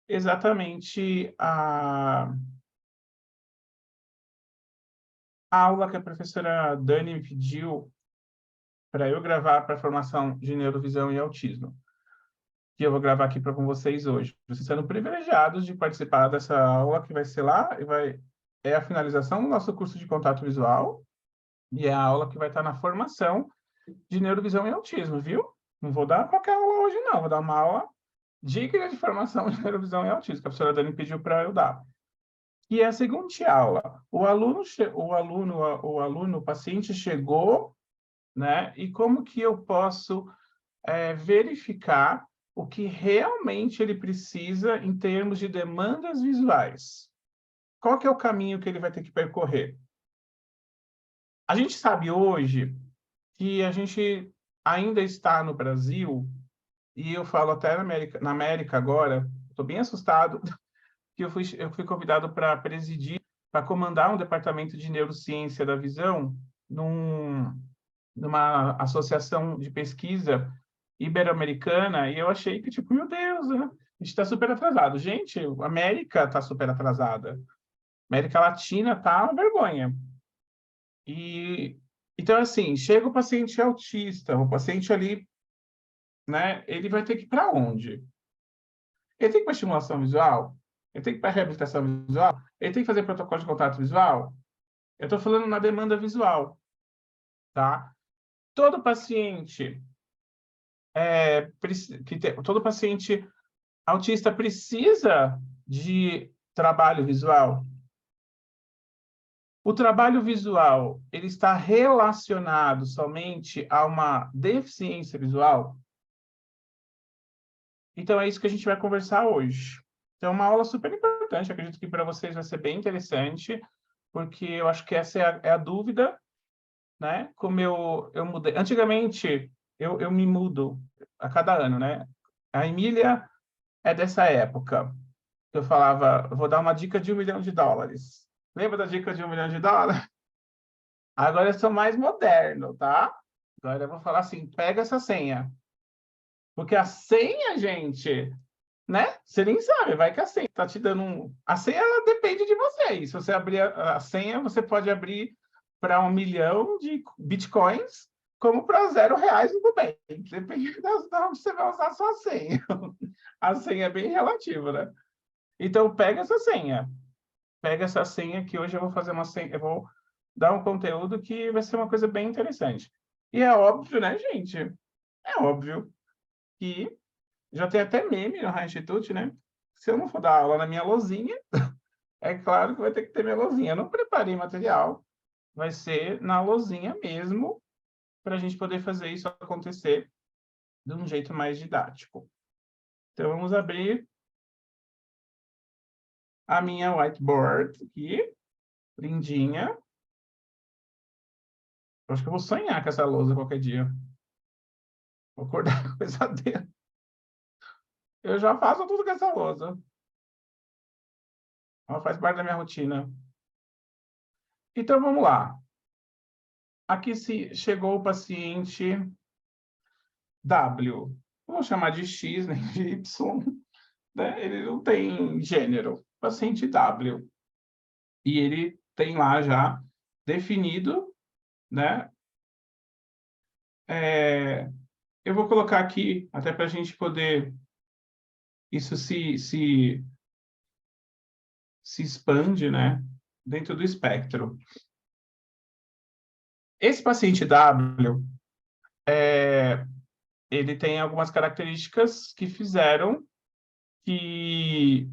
exatamente a aula que a professora Dani me pediu para eu gravar para a formação de neurovisão e autismo, que eu vou gravar aqui com vocês hoje. Vocês sendo privilegiados de participar dessa aula que vai ser lá e é a finalização do nosso curso de contato visual e é a aula que vai estar na formação de neurovisão e autismo, viu? Não vou dar qualquer aula hoje, não. Vou dar uma aula digna de formação de neurovisão e autismo, que a professora Dani pediu para eu dar. E é a seguinte aula. O paciente chegou, né? E como que eu posso verificar o que realmente ele precisa em termos de demandas visuais? Qual que é o caminho que ele vai ter que percorrer? A gente sabe hoje que a gente ainda está no Brasil, e eu falo até na América agora, estou bem assustado, que eu fui convidado para presidir, para comandar um departamento de neurociência da visão numa associação de pesquisa ibero-americana, e eu achei que, tipo, meu Deus, né? A gente está super atrasado. Gente, a América está super atrasada. América Latina está uma vergonha. E então, assim, chega o paciente autista, o paciente ali, né? Ele vai ter que ir para onde? Ele tem que ir para estimulação visual? Ele tem que ir para reabilitação visual? Ele tem que fazer protocolo de contato visual? Eu estou falando na demanda visual, tá? Todo paciente todo paciente autista precisa de trabalho visual. O trabalho visual, ele está relacionado somente a uma deficiência visual? Então, é isso que a gente vai conversar hoje. Então, é uma aula super importante, acredito que para vocês vai ser bem interessante, porque eu acho que essa é a dúvida, né? Como eu mudei. Antigamente, eu me mudo a cada ano, né? A Emília é dessa época. Eu falava, vou dar uma dica de US$ 1 milhão. Lembra da dica de US$ 1 milhão? Agora eu sou mais moderno, tá? Agora eu vou falar assim, pega essa senha. Porque a senha, gente, né? Você nem sabe, vai que a senha tá te dando um... A senha, ela depende de você. Se você abrir a senha, você pode abrir para 1 milhão de bitcoins, como para R$ 0 tudo bem. Depende de onde você vai usar a sua senha. A senha é bem relativa, né? Então, pega essa senha. Pega essa senha que hoje eu vou fazer uma senha, eu vou dar um conteúdo que vai ser uma coisa bem interessante. E é óbvio, né, gente? É óbvio que já tem até meme no High Institute, né? Se eu não for dar aula na minha lousinha, é claro que vai ter que ter minha lousinha. Eu não preparei material, vai ser na lousinha mesmo, para a gente poder fazer isso acontecer de um jeito mais didático. Então, vamos abrir a minha whiteboard aqui, lindinha. Eu acho que eu vou sonhar com essa lousa qualquer dia. Vou acordar com pesadelo. Eu já faço tudo com essa lousa. Ela faz parte da minha rotina. Então, vamos lá. Aqui se chegou o paciente W. Vou chamar de X, nem de Y. Né? Ele não tem gênero. Paciente W. E ele tem lá já definido, né? Eu vou colocar aqui, até para a gente poder... Isso se expande, né? Dentro do espectro. Esse paciente W, ele tem algumas características que fizeram que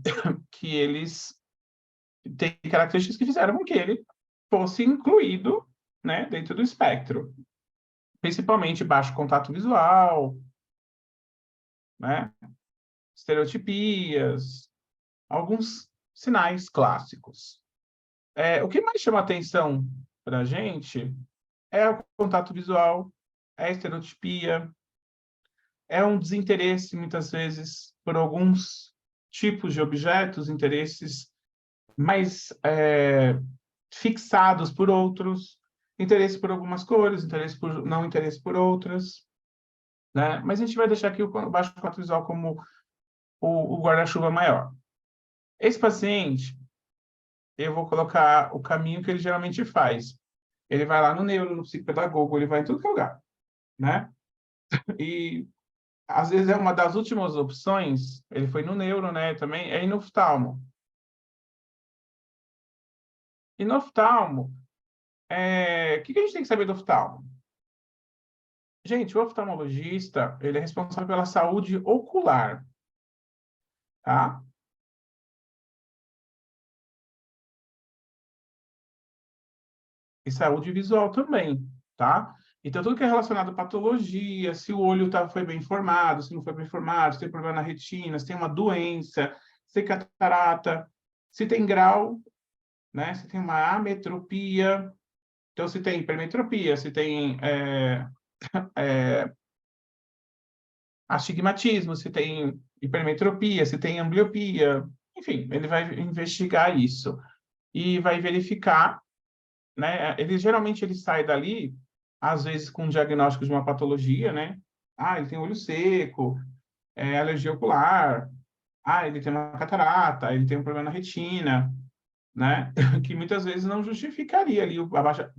eles têm características que fizeram com que ele fosse incluído, né, dentro do espectro, principalmente baixo contato visual, né, estereotipias, alguns sinais clássicos. O que mais chama atenção para a gente é o contato visual, é a estereotipia, é um desinteresse, muitas vezes, por alguns tipos de objetos, interesses mais fixados por outros, interesse por algumas cores, não interesse por outras, né? Mas a gente vai deixar aqui o baixo contato visual como o guarda-chuva maior. Esse paciente, eu vou colocar o caminho que ele geralmente faz. Ele vai lá no neuro, no psicopedagogo, ele vai em todo lugar, né? E às vezes é uma das últimas opções, ele foi no neuro, né, também, é ir no oftalmo. E no oftalmo, o que a gente tem que saber do oftalmo? Gente, o oftalmologista, ele é responsável pela saúde ocular, tá? E saúde visual também, tá? Então, tudo que é relacionado à patologia, se o olho foi bem formado, se não foi bem formado, se tem problema na retina, se tem uma doença, se tem catarata, se tem grau, né? Se tem uma ametropia, então se tem hipermetropia, se tem astigmatismo, se tem hipermetropia, se tem ambliopia, enfim, ele vai investigar isso e vai verificar, né? Ele sai dali, às vezes com um diagnóstico de uma patologia, né? Ah, ele tem olho seco, alergia ocular, ele tem uma catarata, ele tem um problema na retina, né? Que muitas vezes não justificaria ali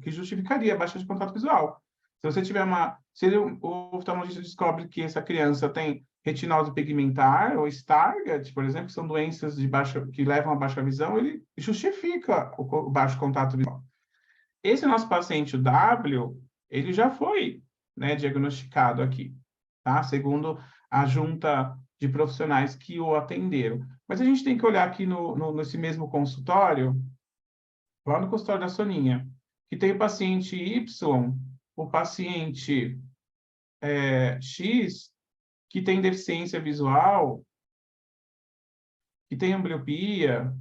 que justificaria a baixa de contato visual. Se você tiver se o oftalmologista descobre que essa criança tem retinose pigmentar ou Stargardt, por exemplo, que são doenças que levam a baixa visão, ele justifica o baixo contato visual. Esse nosso paciente, o W, ele já foi, né, diagnosticado aqui, tá? Segundo a junta de profissionais que o atenderam. Mas a gente tem que olhar aqui nesse mesmo consultório, lá no consultório da Soninha, que tem o paciente Y, o paciente X, que tem deficiência visual, que tem ambliopia,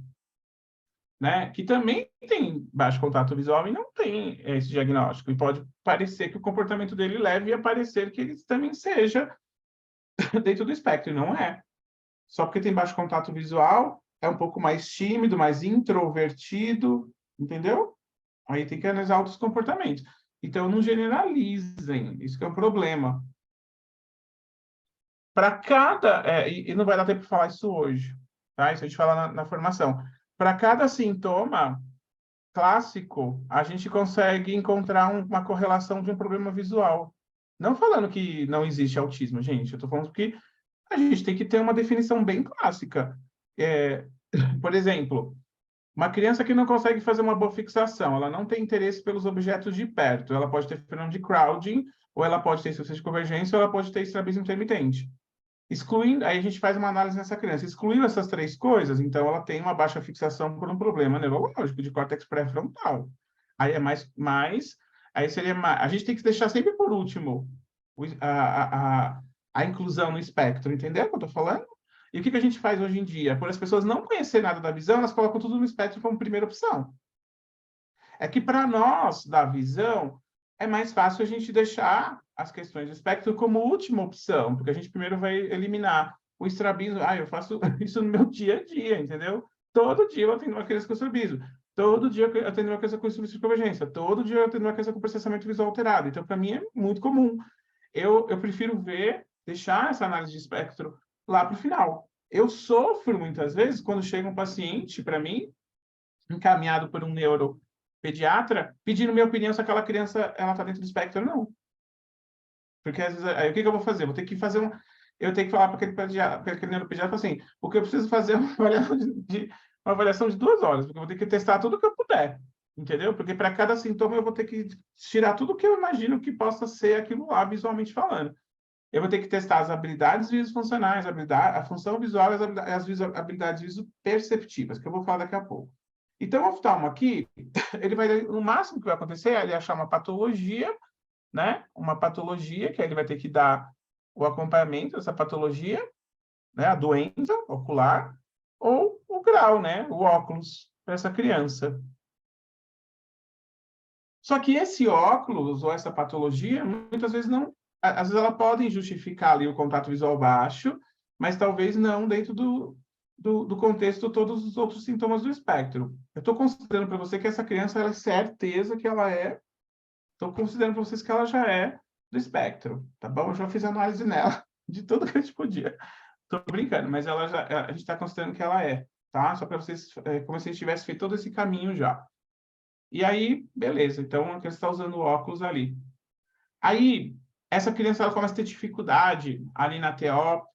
né, que também tem baixo contato visual e não tem esse diagnóstico. E pode parecer que o comportamento dele leve a parecer que ele também seja dentro do espectro, e não é. Só porque tem baixo contato visual, é um pouco mais tímido, mais introvertido, entendeu? Aí tem que analisar outros comportamentos. Então, não generalizem, isso que é um problema. Para cada, e não vai dar tempo para falar isso hoje, tá? Isso a gente fala na formação. Para cada sintoma clássico, a gente consegue encontrar uma correlação de um problema visual. Não falando que não existe autismo, gente, eu estou falando que a gente tem que ter uma definição bem clássica. Por exemplo, uma criança que não consegue fazer uma boa fixação, ela não tem interesse pelos objetos de perto, ela pode ter fenômeno de crowding, ou ela pode ter insuficiência de convergência, ou ela pode ter estrabismo intermitente. Excluindo, aí a gente faz uma análise nessa criança. Excluindo essas três coisas, então ela tem uma baixa fixação por um problema neurológico de córtex pré-frontal. Aí é aí seria mais, a gente tem que deixar sempre por último a inclusão no espectro, entendeu o que eu estou falando? E o que a gente faz hoje em dia? Por as pessoas não conhecerem nada da visão, elas colocam tudo no espectro como primeira opção. É que para nós, da visão, é mais fácil a gente deixar as questões do espectro como última opção, porque a gente primeiro vai eliminar o estrabismo. Eu faço isso no meu dia a dia, entendeu? Todo dia eu atendo uma criança com estrabismo. Todo dia eu atendo uma criança com insuficiência de convergência. Todo dia eu atendo uma criança com processamento visual alterado. Então, para mim, é muito comum. Eu prefiro deixar essa análise de espectro lá para o final. Eu sofro muitas vezes quando chega um paciente para mim, encaminhado por um neuropediatra, pedindo minha opinião se aquela criança ela está dentro do espectro ou não. Porque às vezes, aí o que eu vou fazer? Vou ter que fazer eu tenho que falar para aquele neuropediatra assim, o que eu preciso fazer é uma avaliação de 2 horas, porque eu vou ter que testar tudo que eu puder, entendeu? Porque para cada sintoma eu vou ter que tirar tudo que eu imagino que possa ser aquilo lá, visualmente falando. Eu vou ter que testar as habilidades visofuncionais, a função visual e as habilidades visoperceptivas, que eu vou falar daqui a pouco. Então, o oftalmo aqui, no máximo que vai acontecer é ele achar uma patologia, né? Uma patologia, que aí ele vai ter que dar o acompanhamento dessa patologia, né? A doença ocular, ou o grau, né? O óculos para essa criança. Só que esse óculos ou essa patologia, muitas vezes não, às vezes ela podem justificar ali o contato visual baixo, mas talvez não dentro do contexto de todos os outros sintomas do espectro. Eu estou considerando para você que essa criança, ela é certeza que ela estou considerando para vocês que ela já é do espectro, tá bom? Eu já fiz análise nela, de tudo que a gente podia. Tô brincando, mas ela já, a gente está considerando que ela é, tá? Só para vocês, como se a gente tivesse feito todo esse caminho já. E aí, beleza. Então, a criança está usando óculos ali. Aí, essa criança ela começa a ter dificuldade ali na TO,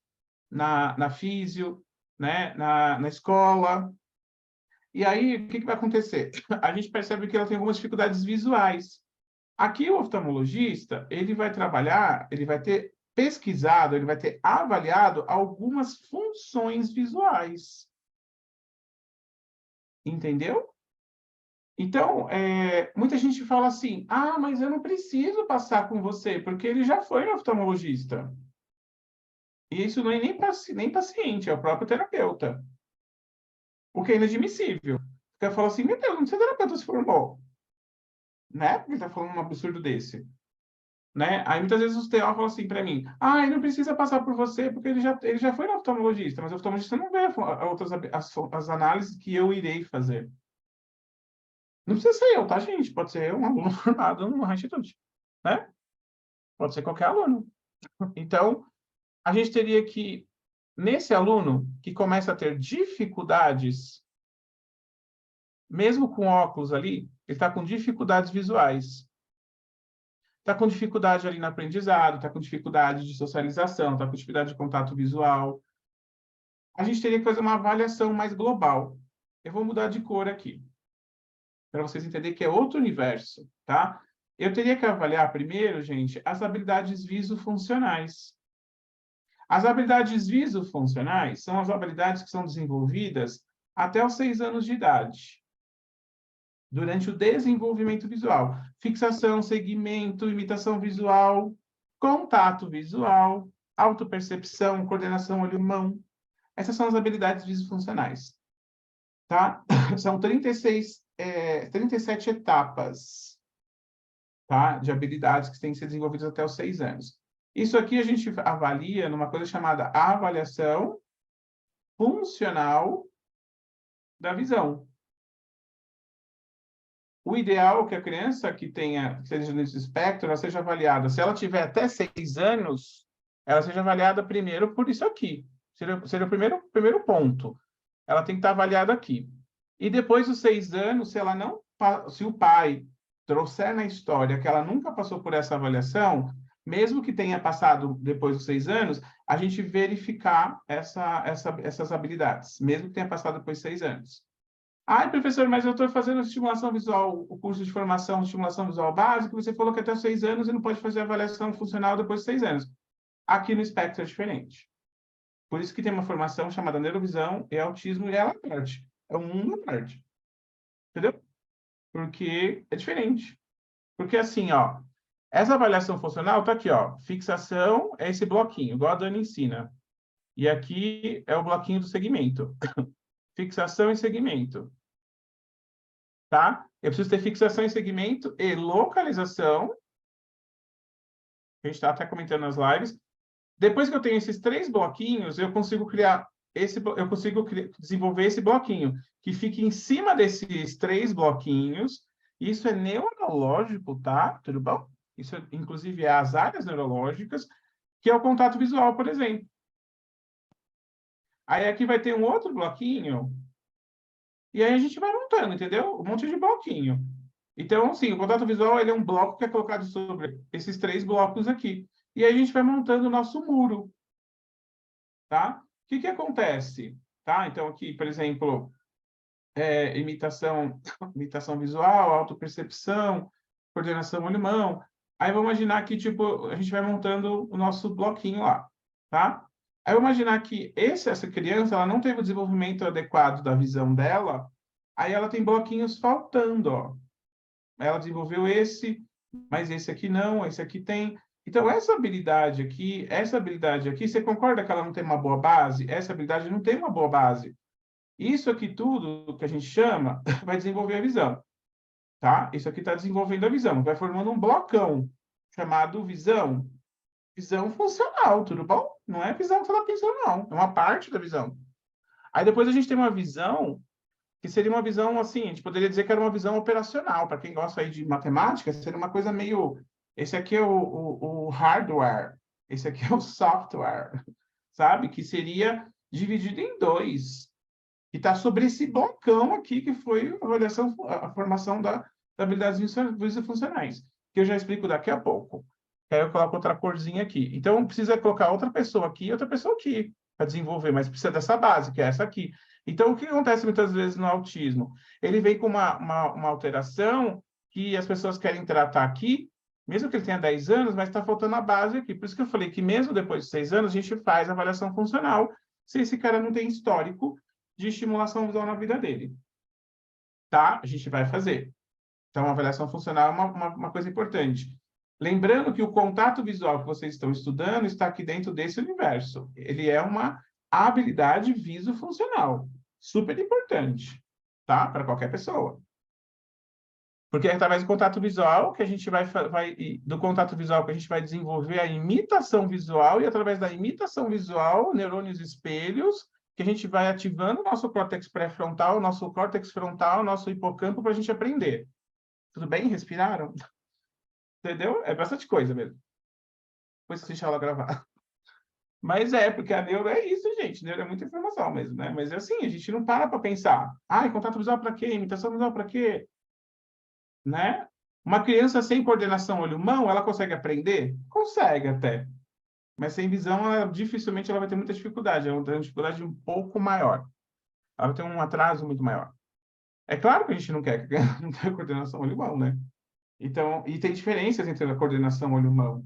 na físio, né? Na escola. E aí, o que vai acontecer? A gente percebe que ela tem algumas dificuldades visuais. Aqui, o oftalmologista, ele vai trabalhar, ele vai ter pesquisado, ele vai ter avaliado algumas funções visuais. Entendeu? Então, muita gente fala assim, ah, mas eu não preciso passar com você, porque ele já foi no oftalmologista. E isso não é nem paciente, é o próprio terapeuta. O que é inadmissível. Porque eu falo assim, meu Deus, onde seu terapeuta se formou? Né? Porque ele está falando um absurdo desse. Né? Aí muitas vezes os TO falam assim para mim, ah, ele não precisa passar por você, porque ele já foi no oftalmologista, mas o oftalmologista não vê as análises que eu irei fazer. Não precisa ser eu, tá, gente? Pode ser um aluno formado no Institute, né? Pode ser qualquer aluno. Então, a gente teria que, nesse aluno que começa a ter dificuldades, mesmo com óculos ali, ele está com dificuldades visuais. Está com dificuldade ali no aprendizado, está com dificuldade de socialização, está com dificuldade de contato visual. A gente teria que fazer uma avaliação mais global. Eu vou mudar de cor aqui, para vocês entenderem que é outro universo, tá? Eu teria que avaliar primeiro, gente, as habilidades visofuncionais. As habilidades visofuncionais são as habilidades que são desenvolvidas até os 6 anos de idade, durante o desenvolvimento visual. Fixação, segmento, imitação visual, contato visual, autopercepção, coordenação olho-mão. Essas são as habilidades visofuncionais. Tá? São 37 etapas, tá? De habilidades que têm que ser desenvolvidas até os 6 anos. Isso aqui a gente avalia numa coisa chamada avaliação funcional da visão. O ideal é que a criança que seja nesse espectro, ela seja avaliada. Se ela tiver até 6 anos, ela seja avaliada primeiro por isso aqui. Seria o primeiro ponto. Ela tem que estar avaliada aqui. E depois dos 6 anos, se o pai trouxer na história que ela nunca passou por essa avaliação, mesmo que tenha passado depois dos 6 anos, a gente verificar essas habilidades, mesmo que tenha passado depois de 6 anos. Ai, professor, mas eu estou fazendo estimulação visual, o curso de formação de estimulação visual básico, você falou que até os 6 anos e não pode fazer avaliação funcional depois de 6 anos. Aqui no espectro é diferente. Por isso que tem uma formação chamada neurovisão e autismo, e ela é parte. É um mundo à parte. Entendeu? Porque é diferente. Porque assim, ó, essa avaliação funcional tá aqui, ó. Fixação é esse bloquinho, igual a Dani ensina. E aqui é o bloquinho do segmento. Fixação e segmento. Tá? Eu preciso ter fixação em segmento e localização. A gente está até comentando nas lives. Depois que eu tenho esses 3 bloquinhos, eu consigo desenvolver esse bloquinho, que fica em cima desses 3 bloquinhos. Isso é neurológico, tá? Tudo bom? Isso, inclusive, é as áreas neurológicas, que é o contato visual, por exemplo. Aí aqui vai ter um outro bloquinho, e aí a gente vai montando, entendeu? Um monte de bloquinho. Então, assim, o contato visual ele é um bloco que é colocado sobre esses 3 blocos aqui. E aí a gente vai montando o nosso muro, tá? O que acontece? Tá? Então, aqui, por exemplo, imitação visual, autopercepção, coordenação olho-mão. Aí vamos imaginar que, tipo, a gente vai montando o nosso bloquinho lá, tá? Aí vamos imaginar que essa criança, ela não teve o desenvolvimento adequado da visão dela, aí ela tem bloquinhos faltando, ó. Ela desenvolveu esse, mas esse aqui não, esse aqui tem. Então, essa habilidade aqui, você concorda que ela não tem uma boa base? Essa habilidade não tem uma boa base. Isso aqui tudo que a gente chama vai desenvolver a visão, tá? Isso aqui está desenvolvendo a visão, vai formando um blocão chamado visão. Visão funcional, tudo bom? Não é a visão que você está pensando, não. É uma parte da visão. Aí depois a gente tem uma visão que seria uma visão, assim, a gente poderia dizer que era uma visão operacional. Para quem gosta aí de matemática, seria uma coisa meio... Esse aqui é o hardware, esse aqui é o software. sabe? Que seria dividido em 2. E está sobre esse blocão aqui, que foi a avaliação, a formação das habilidades visofuncionais, que eu já explico daqui a pouco. Aí eu coloco outra corzinha aqui. Então, precisa colocar outra pessoa aqui e outra pessoa aqui para desenvolver, mas precisa dessa base, que é essa aqui. Então, o que acontece muitas vezes no autismo? Ele vem com uma alteração que as pessoas querem tratar aqui, mesmo que ele tenha 10 anos, mas está faltando a base aqui. Por isso que eu falei que mesmo depois de 6 anos, a gente faz a avaliação funcional, se esse cara não tem histórico de estimulação visual na vida dele. Tá? A gente vai fazer. Então, a avaliação funcional é uma coisa importante. Lembrando que o contato visual que vocês estão estudando está aqui dentro desse universo. Ele é uma habilidade visofuncional. Super importante, tá? Para qualquer pessoa. Porque é através do contato visual que a gente do contato visual que a gente vai desenvolver a imitação visual, e através da imitação visual, neurônios espelhos, que a gente vai ativando o nosso córtex pré-frontal, nosso córtex frontal, nosso hipocampo para a gente aprender. Tudo bem? Respiraram? Entendeu? É bastante coisa mesmo. Depois que deixar ela gravar. Mas porque a neuro é isso, gente. Neuro é muita informação mesmo, né? Mas é assim, a gente não para pensar. Contato visual para quê? Imitação visual para quê? Né? Uma criança sem coordenação olho-mão, ela consegue aprender? Consegue até. Mas sem visão, dificilmente ela vai ter muita dificuldade. Ela vai ter uma dificuldade um pouco maior. Ela vai ter um atraso muito maior. É claro que a gente não quer não tenha coordenação olho-mão, né? Então, e tem diferenças entre a coordenação olho-mão.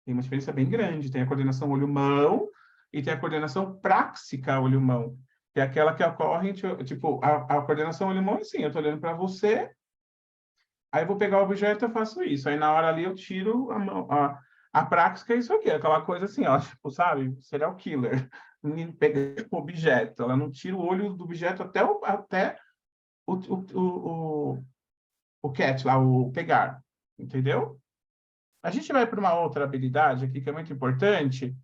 Tem uma diferença bem grande. Tem a coordenação olho-mão e tem a coordenação práxica olho-mão, que é aquela que ocorre, tipo, a coordenação olho-mão é assim, eu estou olhando para você, aí eu vou pegar o objeto e eu faço isso. Aí na hora ali eu tiro a mão. A prática é isso aqui, aquela coisa assim, ó, tipo, sabe? Serial killer. Pega o objeto, ela não tira o olho do objeto até o catch lá, o pegar, entendeu? A gente vai para uma outra habilidade aqui que é muito importante,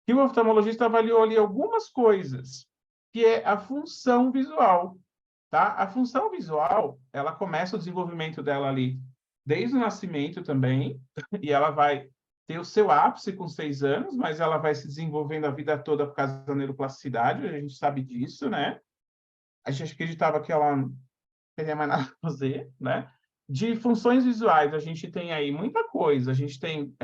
que o oftalmologista avaliou ali algumas coisas, que é a função visual, tá? A função visual, ela começa o desenvolvimento dela ali desde o nascimento também, e ela vai ter o seu ápice com 6 anos, mas ela vai se desenvolvendo a vida toda por causa da neuroplasticidade, a gente sabe disso, né? A gente acreditava que ela não teria mais nada a fazer, né? De funções visuais, a gente tem aí muita coisa. A gente tem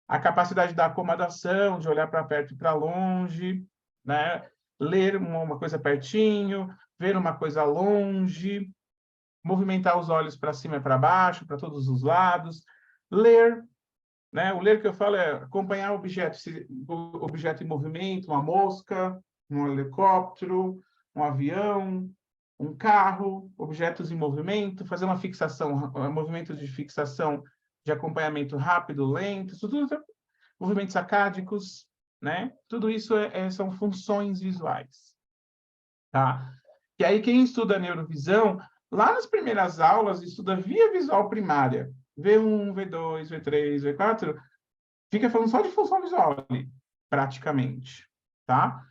a capacidade da acomodação, de olhar para perto e para longe, né? Ler uma coisa pertinho, ver uma coisa longe, movimentar os olhos para cima e para baixo, para todos os lados, ler, né? O ler que eu falo é acompanhar o objeto em movimento, uma mosca, um helicóptero, um avião, um carro, objetos em movimento, fazer uma fixação, movimentos de fixação de acompanhamento rápido, lento, isso tudo, movimentos sacádicos, né? Tudo isso são funções visuais, tá? E aí quem estuda neurovisão, lá nas primeiras aulas, estuda via visual primária, V1, V2, V3, V4, fica falando só de função visual ali, praticamente, tá?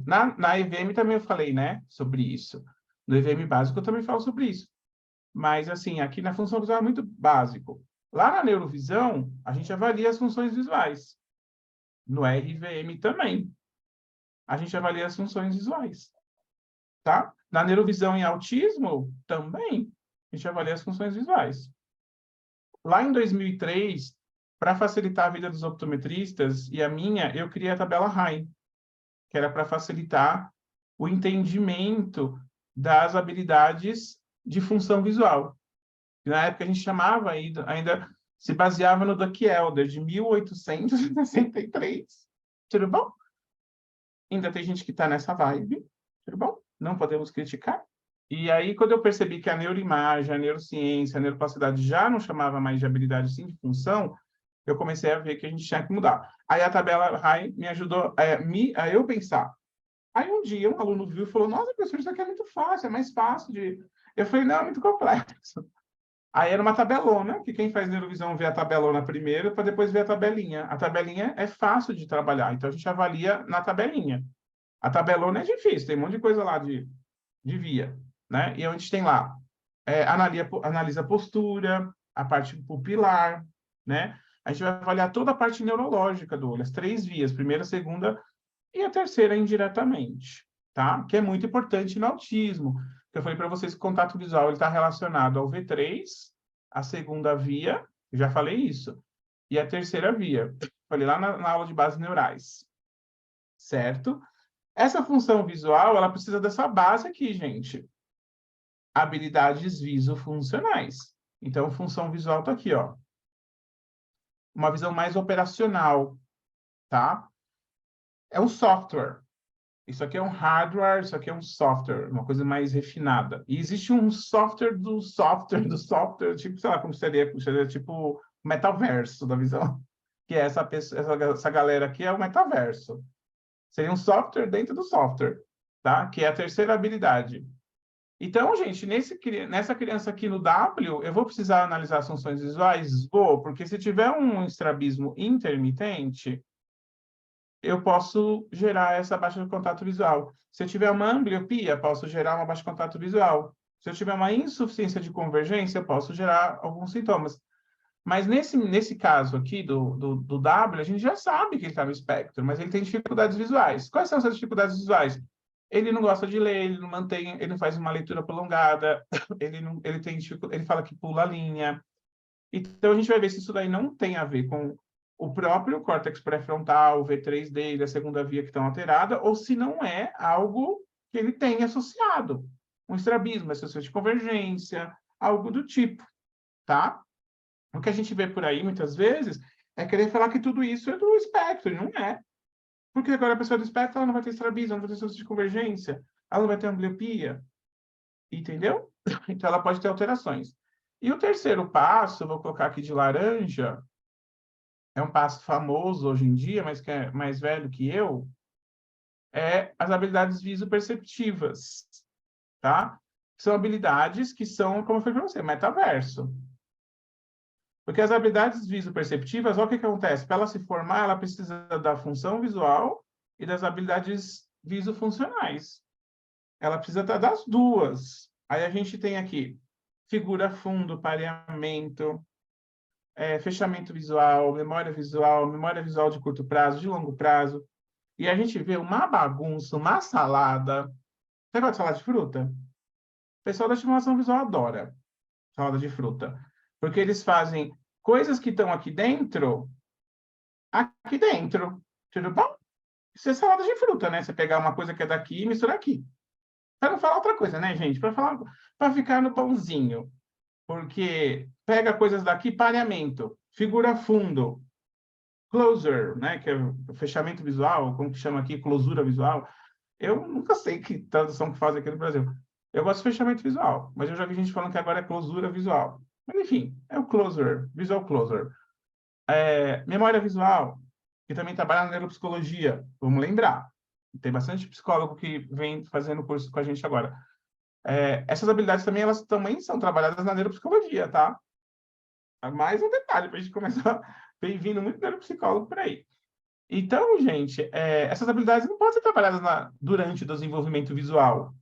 Na EVM também eu falei, né, sobre isso. No EVM básico eu também falo sobre isso. Mas, assim, aqui na função visual é muito básico. Lá na neurovisão, a gente avalia as funções visuais. No RVM também. A gente avalia as funções visuais. Tá? Na neurovisão em autismo, também, a gente avalia as funções visuais. Lá em 2003, para facilitar a vida dos optometristas e a minha, eu criei a tabela RAI, que era para facilitar o entendimento das habilidades de função visual. Na época a gente chamava ainda se baseava no Duck Elder, de 1863. Tudo bom? Ainda tem gente que está nessa vibe. Tudo bom? Não podemos criticar. E aí, quando eu percebi que a neuroimagem, a neurociência, a neuroplasticidade já não chamava mais de habilidade, sim de função, eu comecei a ver que a gente tinha que mudar. Aí a tabela RAI me ajudou a eu pensar. Aí um dia um aluno viu e falou, nossa, professor, isso aqui é muito fácil, é mais fácil de... Eu falei, não, é muito complexo. Aí era uma tabelona, que quem faz neurovisão vê a tabelona primeiro, para depois ver a tabelinha. A tabelinha é fácil de trabalhar, então a gente avalia na tabelinha. A tabelona é difícil, tem um monte de coisa lá de via, né? E a gente tem lá, analisa a postura, a parte pupilar, né? A gente vai avaliar toda a parte neurológica do olho, as 3 vias, primeira, segunda e a terceira indiretamente, tá? Que é muito importante no autismo. Eu falei para vocês que o contato visual está relacionado ao V3, a segunda via, eu já falei isso, e a terceira via. Falei lá na aula de bases neurais, certo? Essa função visual, ela precisa dessa base aqui, gente. Habilidades visofuncionais. Então, função visual está aqui, ó. Uma visão mais operacional, tá? É um software. Isso aqui é um hardware, isso aqui é um software, uma coisa mais refinada. E existe um software do software do software, tipo, sei lá, como seria tipo metaverso da visão. Que é essa galera aqui é o metaverso. Seria um software dentro do software, tá? Que é a terceira habilidade. Então, gente, nessa criança aqui no W, eu vou precisar analisar as funções visuais? Vou, porque se tiver um estrabismo intermitente, eu posso gerar essa baixa de contato visual. Se eu tiver uma ambliopia, posso gerar uma baixa de contato visual. Se eu tiver uma insuficiência de convergência, eu posso gerar alguns sintomas. Mas nesse caso aqui do W, a gente já sabe que ele está no espectro, mas ele tem dificuldades visuais. Quais são essas dificuldades visuais? Ele não gosta de ler, ele não faz uma leitura prolongada, ele fala que pula a linha. Então, a gente vai ver se isso daí não tem a ver com o próprio córtex pré-frontal, o V3 dele, a segunda via que estão alterada, ou se não é algo que ele tem associado. Um estrabismo, associação de convergência, algo do tipo, tá? O que a gente vê por aí, muitas vezes, é querer falar que tudo isso é do espectro, e não é. Porque agora a pessoa do espectro ela não vai ter estrabismo, ela não vai ter associação de convergência, ela não vai ter ambliopia, entendeu? Então, ela pode ter alterações. E o terceiro passo, eu vou colocar aqui de laranja, é um passo famoso hoje em dia, mas que é mais velho que eu, é as habilidades visoperceptivas, tá? São habilidades que são, como eu falei para você, metaverso. Porque as habilidades visoperceptivas, olha o que acontece. Para ela se formar, ela precisa da função visual e das habilidades visofuncionais. Ela precisa das duas. Aí a gente tem aqui figura fundo, pareamento, fechamento visual, memória visual de curto prazo, de longo prazo. E a gente vê uma bagunça, uma salada. Você gosta de salada de fruta? O pessoal da estimulação visual adora salada de fruta. Porque eles fazem coisas que estão aqui dentro. Tudo bom? Isso é salada de fruta, né? Você pegar uma coisa que é daqui e misturar aqui. Para não falar outra coisa, né, gente? Para ficar no pãozinho. Porque pega coisas daqui, pareamento, figura fundo, closer, né, que é o fechamento visual, como que chama aqui, closura visual. Eu nunca sei que tradução que faz aqui no Brasil. Eu gosto de fechamento visual, mas eu já vi gente falando que agora é closura visual. Mas, enfim, é o closer, visual closer. Memória visual, que também trabalha na neuropsicologia, vamos lembrar. Tem bastante psicólogo que vem fazendo curso com a gente agora. Essas habilidades também, elas também são trabalhadas na neuropsicologia, tá? Mais um detalhe para a gente começar bem-vindo muito neuropsicólogo por aí. Então, gente, essas habilidades não podem ser trabalhadas durante o desenvolvimento visual.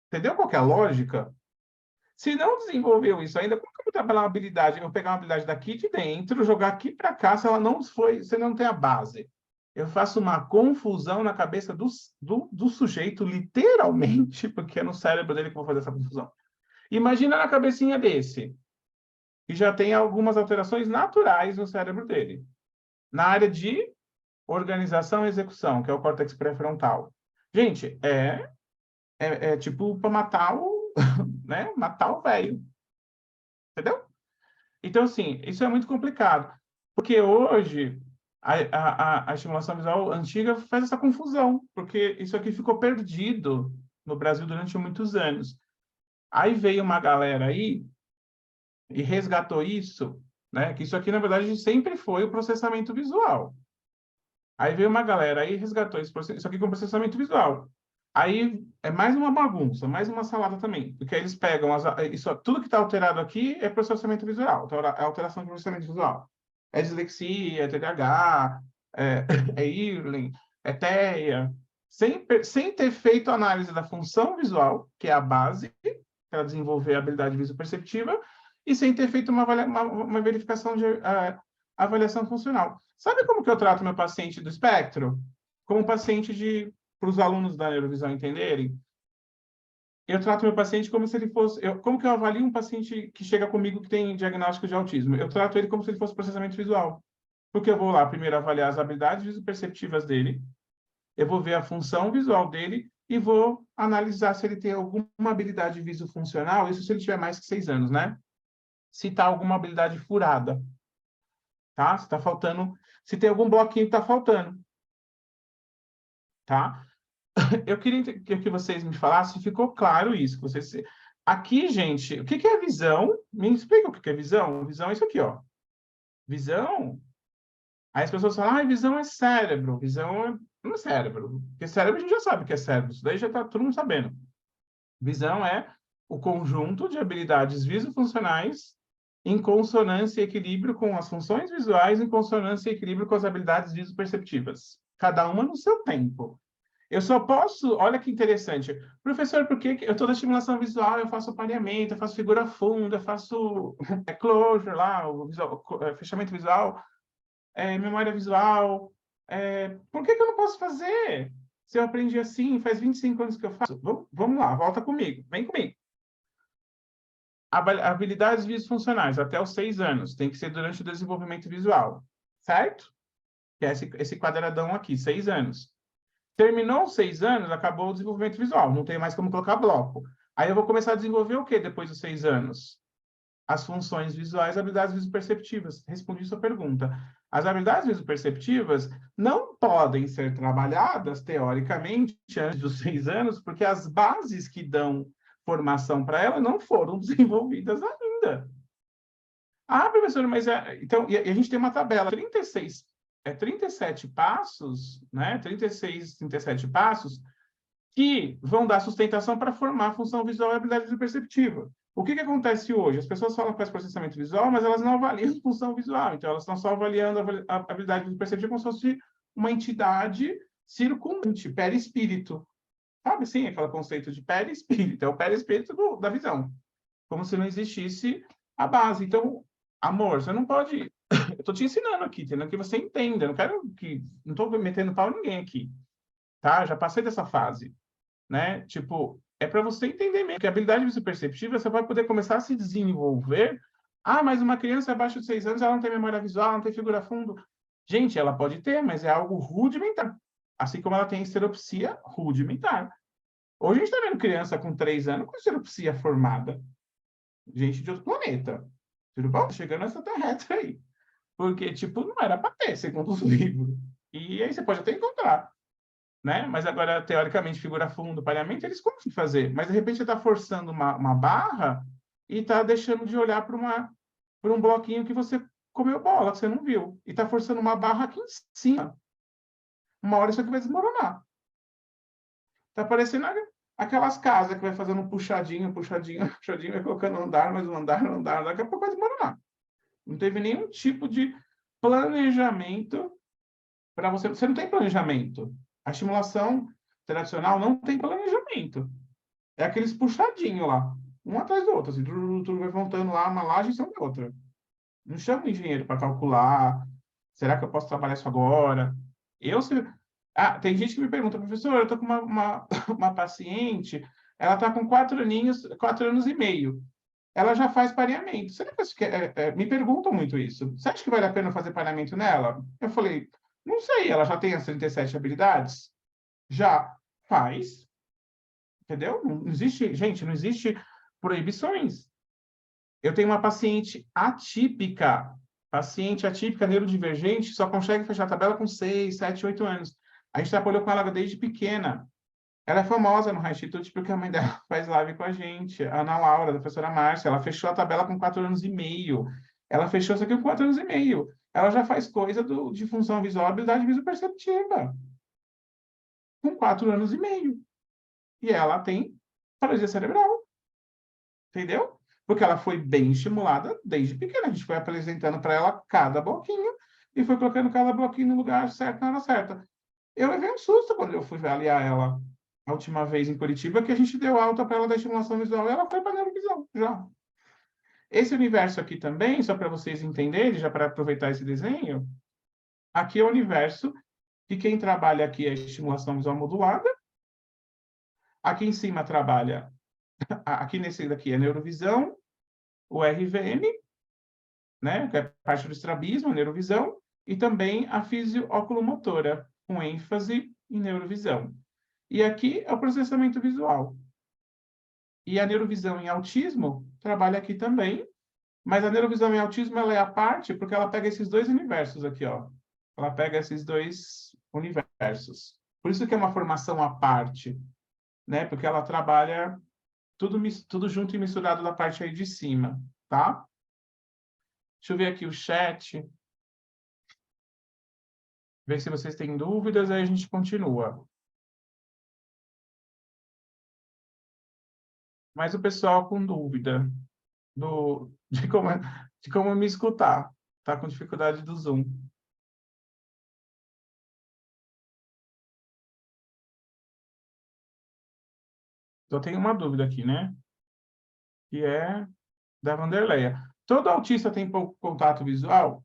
Entendeu qual que é a lógica? Se não desenvolveu isso ainda, como que eu vou trabalhar uma habilidade? Eu vou pegar uma habilidade daqui de dentro, jogar aqui para cá, se ela não foi, você não tem a base. Eu faço uma confusão na cabeça do sujeito, literalmente, porque é no cérebro dele que eu vou fazer essa confusão. Imagina na cabecinha desse, que já tem algumas alterações naturais no cérebro dele. Na área de organização e execução, que é o córtex pré-frontal. Gente, é tipo para matar né, matar o velho. Entendeu? Então, assim, isso é muito complicado. Porque hoje, a estimulação visual antiga faz essa confusão, porque isso aqui ficou perdido no Brasil durante muitos anos. Aí veio uma galera aí e resgatou isso, né? Que isso aqui, na verdade, sempre foi o processamento visual. Aí veio uma galera aí e resgatou isso aqui com processamento visual. Aí é mais uma bagunça, mais uma salada também. Porque eles pegam tudo que está alterado aqui é processamento visual, então é alteração de processamento visual. É dislexia, é TDAH, é Irlen, é TEA, sem ter feito análise da função visual, que é a base para desenvolver a habilidade visoperceptiva, e sem ter feito uma verificação de avaliação funcional. Sabe como que eu trato meu paciente do espectro? Como paciente para os alunos da neurovisão entenderem? Eu trato meu paciente como se ele fosse... como que eu avalio um paciente que chega comigo que tem diagnóstico de autismo? Eu trato ele como se ele fosse processamento visual. Porque eu vou lá primeiro avaliar as habilidades visoperceptivas dele, eu vou ver a função visual dele e vou analisar se ele tem alguma habilidade visofuncional, isso se ele tiver mais que 6 anos, né? Se está alguma habilidade furada, tá? Se está faltando... Se tem algum bloquinho que está faltando, tá? Eu queria que vocês me falassem se ficou claro isso. Vocês... Aqui, gente, o que é visão? Me explica o que é visão. Visão é isso aqui, ó. Visão. Aí as pessoas falam, visão é cérebro. Visão não é cérebro. Porque cérebro a gente já sabe que é cérebro. Isso daí já está todo mundo sabendo. Visão é o conjunto de habilidades visofuncionais em consonância e equilíbrio com as funções visuais, em consonância e equilíbrio com as habilidades visoperceptivas. Cada uma no seu tempo. Eu só posso, olha que interessante, professor, por que eu estou na estimulação visual, eu faço pareamento, eu faço figura funda, eu faço closure lá, fechamento visual, memória visual, por que eu não posso fazer? Se eu aprendi assim, faz 25 anos que eu faço. Vamos lá, volta comigo, vem comigo. Habilidades visofuncionais, até os 6 anos, tem que ser durante o desenvolvimento visual, certo? Que é esse quadradão aqui, 6 anos. Terminou os 6 anos, acabou o desenvolvimento visual, não tem mais como colocar bloco. Aí eu vou começar a desenvolver o quê depois dos 6 anos? As funções visuais, habilidades visoperceptivas. Respondi sua pergunta. As habilidades visoperceptivas não podem ser trabalhadas, teoricamente, antes dos 6 anos, porque as bases que dão formação para ela não foram desenvolvidas ainda. Ah, professor, mas... então, e a gente tem uma tabela, 37 passos, né? 36, 37 passos, que vão dar sustentação para formar a função visual e a habilidade visoperceptiva. O que acontece hoje? As pessoas falam que faz processamento visual, mas elas não avaliam a função visual. Então, elas estão só avaliando a habilidade visoperceptiva como se fosse uma entidade circundante, perispírito. Sabe, sim, aquele conceito de perispírito. É o perispírito da visão. Como se não existisse a base. Então, amor, você não pode... Eu estou te ensinando aqui, entendeu? Que você entenda. Eu não quero que... Não estou metendo pau em ninguém aqui. Tá? Já passei dessa fase. Né? Tipo, é para você entender mesmo que a habilidade visoperceptiva você vai poder começar a se desenvolver. Ah, mas uma criança abaixo de 6 anos, ela não tem memória visual, não tem figura fundo. Gente, ela pode ter, mas é algo rudimentar. Assim como ela tem esteropsia rudimentar. Hoje a gente está vendo criança com 3 anos com esteropsia formada. Gente de outro planeta. Tudo bom? Chegando nessa terrestre aí. Porque, tipo, não era para ter, segundo os livros. E aí você pode até encontrar. Né? Mas agora, teoricamente, figura fundo, pareamento, eles conseguem fazer. Mas, de repente, você está forçando uma barra e está deixando de olhar para um bloquinho que você comeu bola, que você não viu. E está forçando uma barra aqui em cima. Uma hora isso aqui vai desmoronar. Está parecendo aquelas casas que vai fazendo um puxadinho, puxadinho, puxadinho, vai colocando um andar, mais um andar, um andar, daqui a pouco vai desmoronar. Não teve nenhum tipo de planejamento para você. Você não tem planejamento. A estimulação tradicional não tem planejamento. É aqueles puxadinhos lá, um atrás do outro, assim, tudo vai voltando lá, uma laje em cima da outra. Não chama o engenheiro para calcular. Será que eu posso trabalhar isso agora? Tem gente que me pergunta, professor, eu estou com uma paciente, ela está com 4 aninhos, 4 anos e meio. Ela já faz pareamento. Me perguntam muito isso. Você acha que vale a pena fazer pareamento nela? Eu falei, não sei, ela já tem as 37 habilidades? Já faz, entendeu? Não existe, gente, não existe proibições. Eu tenho uma paciente atípica, neurodivergente, só consegue fechar a tabela com 6, 7, 8 anos. A gente trabalhou com ela desde pequena. Ela é famosa no High Institute porque a mãe dela faz live com a gente, a Ana Laura, da professora Márcia. Ela fechou a tabela com 4 anos e meio. Ela fechou isso aqui com 4 anos e meio. Ela já faz coisa de função visual, habilidade visoperceptiva. Com 4 anos e meio. E ela tem paralisia cerebral. Entendeu? Porque ela foi bem estimulada desde pequena. A gente foi apresentando para ela cada bloquinho e foi colocando cada bloquinho no lugar certo, na hora certa. Eu levei um susto quando eu fui avaliar ela a última vez em Curitiba, que a gente deu alta para ela da estimulação visual e ela foi para a neurovisão já. Esse universo aqui também, só para vocês entenderem, já para aproveitar esse desenho, aqui é o universo que quem trabalha aqui é a estimulação visual modulada, aqui em cima trabalha, aqui nesse daqui é neurovisão, o RVM, né, que é parte do estrabismo, a neurovisão, e também a fisiooculomotora, com ênfase em neurovisão. E aqui é o processamento visual. E a neurovisão em autismo trabalha aqui também, mas a neurovisão em autismo ela é a parte porque ela pega esses dois universos aqui, ó. Ela pega esses dois universos. Por isso que é uma formação à parte, né? Porque ela trabalha tudo junto e misturado da parte aí de cima, tá? Deixa eu ver aqui o chat, ver se vocês têm dúvidas, aí a gente continua. Mas o pessoal com dúvida de como me escutar, tá com dificuldade do Zoom. Só tenho uma dúvida aqui, né? Que é da Vanderleia. Todo autista tem pouco contato visual?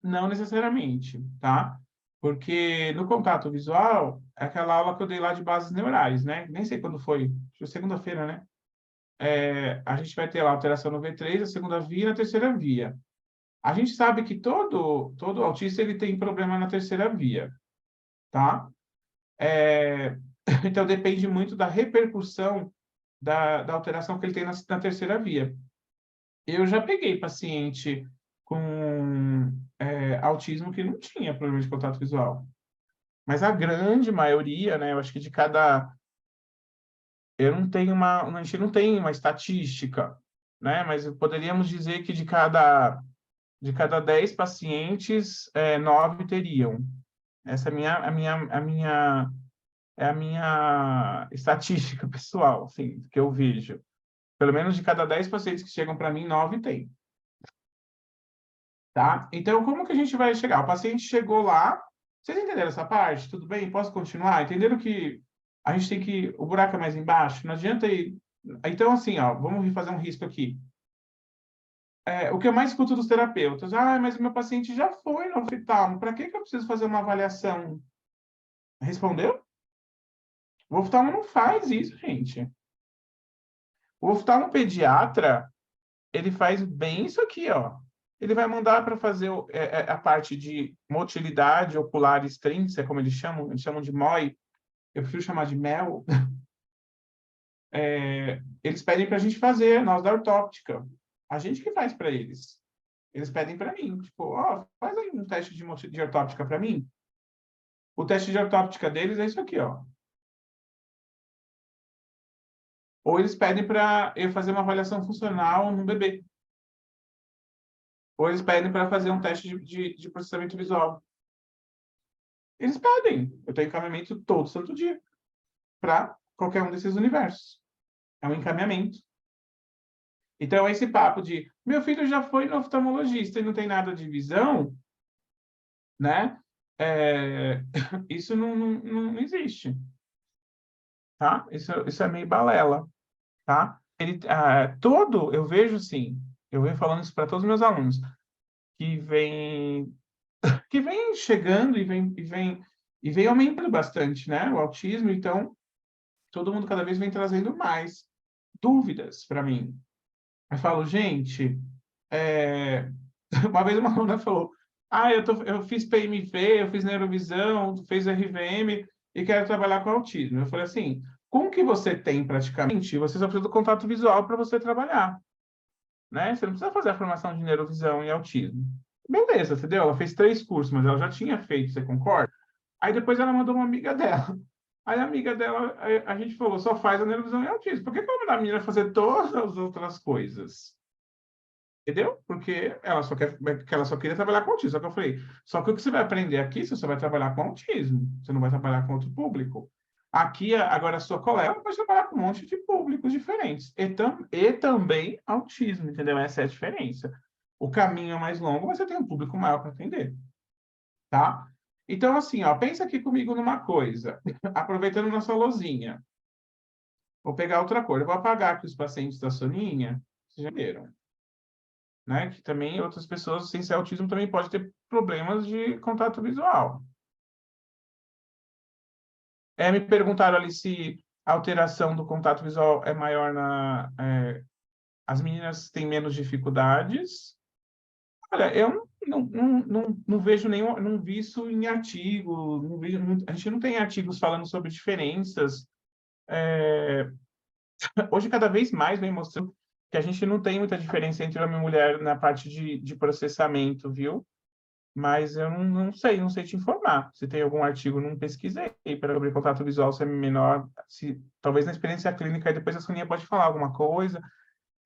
Não necessariamente, tá? Porque no contato visual, é aquela aula que eu dei lá de bases neurais, né? Nem sei quando foi, acho que segunda-feira, né? A gente vai ter lá alteração no V3, a segunda via e na terceira via. A gente sabe que todo autista ele tem problema na terceira via, tá? Então, depende muito da repercussão da alteração que ele tem na terceira via. Eu já peguei paciente com autismo que não tinha problema de contato visual. Mas a grande maioria, né, eu acho que de cada... Eu não tenho a gente não tem uma estatística, né, mas poderíamos dizer que de cada 10 pacientes, 9 teriam. Essa é a minha estatística pessoal, assim, que eu vejo. Pelo menos de cada 10 pacientes que chegam para mim, 9 tem. Tá? Então, como que a gente vai chegar? O paciente chegou lá, vocês entenderam essa parte? Tudo bem? Posso continuar? Entenderam que a gente tem que... O buraco é mais embaixo? Não adianta ir... Então, assim, ó, vamos fazer um risco aqui. O que eu mais escuto dos terapeutas, mas o meu paciente já foi no oftalmo, para que eu preciso fazer uma avaliação? Respondeu? O oftalmo não faz isso, gente. O oftalmopediatra, ele faz bem isso aqui, ó. Ele vai mandar para fazer a parte de motilidade ocular extrínseca, como eles chamam de MOI, eu prefiro chamar de MEL. Eles pedem para a gente fazer, nós da ortóptica. A gente que faz para eles. Eles pedem para mim, tipo, ó, faz aí um teste de ortóptica para mim. O teste de ortóptica deles é isso aqui, ó. Ou eles pedem para eu fazer uma avaliação funcional no bebê. Ou eles pedem para fazer um teste de processamento visual. Eles pedem. Eu tenho encaminhamento todo santo dia para qualquer um desses universos. É um encaminhamento. Então, esse papo de meu filho já foi no oftalmologista e não tem nada de visão, né? Isso não existe, tá? Isso é meio balela, tá? Eu vejo assim, eu venho falando isso para todos os meus alunos, que vem chegando e vem aumentando bastante, né? O autismo, então, todo mundo cada vez vem trazendo mais dúvidas para mim. Eu falo, gente, uma vez uma aluna falou, eu fiz PMV, eu fiz neurovisão, fiz RVM e quero trabalhar com autismo. Eu falei assim, com o que você tem praticamente, você só precisa do contato visual para você trabalhar, né? Você não precisa fazer a formação de neurovisão e autismo. Beleza, entendeu? Ela fez 3 cursos, mas ela já tinha feito, você concorda? Aí depois ela mandou uma amiga dela. Aí a amiga dela, a gente falou, só faz a neurovisão e autismo. Por que que ela mandar a menina fazer todas as outras coisas? Entendeu? Porque ela só queria trabalhar com autismo. Só que eu falei, só que o que você vai aprender aqui, você só vai trabalhar com autismo. Você não vai trabalhar com outro público. Aqui, agora, a sua colega pode trabalhar com um monte de públicos diferentes. E também autismo, entendeu? Essa é a diferença. O caminho é mais longo, mas você tem um público maior para atender, tá? Então, assim, ó, pensa aqui comigo numa coisa. Aproveitando nossa lousinha. Vou pegar outra cor. Eu vou apagar aqui os pacientes da Soninha. Vocês já viram? né? Que também outras pessoas sem ser autismo também pode ter problemas de contato visual. Me perguntaram ali se a alteração do contato visual é maior as meninas têm menos dificuldades. Olha, eu não vejo nenhum, não vi isso em artigo, a gente não tem artigos falando sobre diferenças. Hoje, cada vez mais vem mostrando que a gente não tem muita diferença entre homem e mulher na parte de processamento, viu? Mas eu não sei te informar. Se tem algum artigo, não pesquisei para abrir contato visual se é menor, se talvez na experiência clínica, e depois a Soninha pode falar alguma coisa.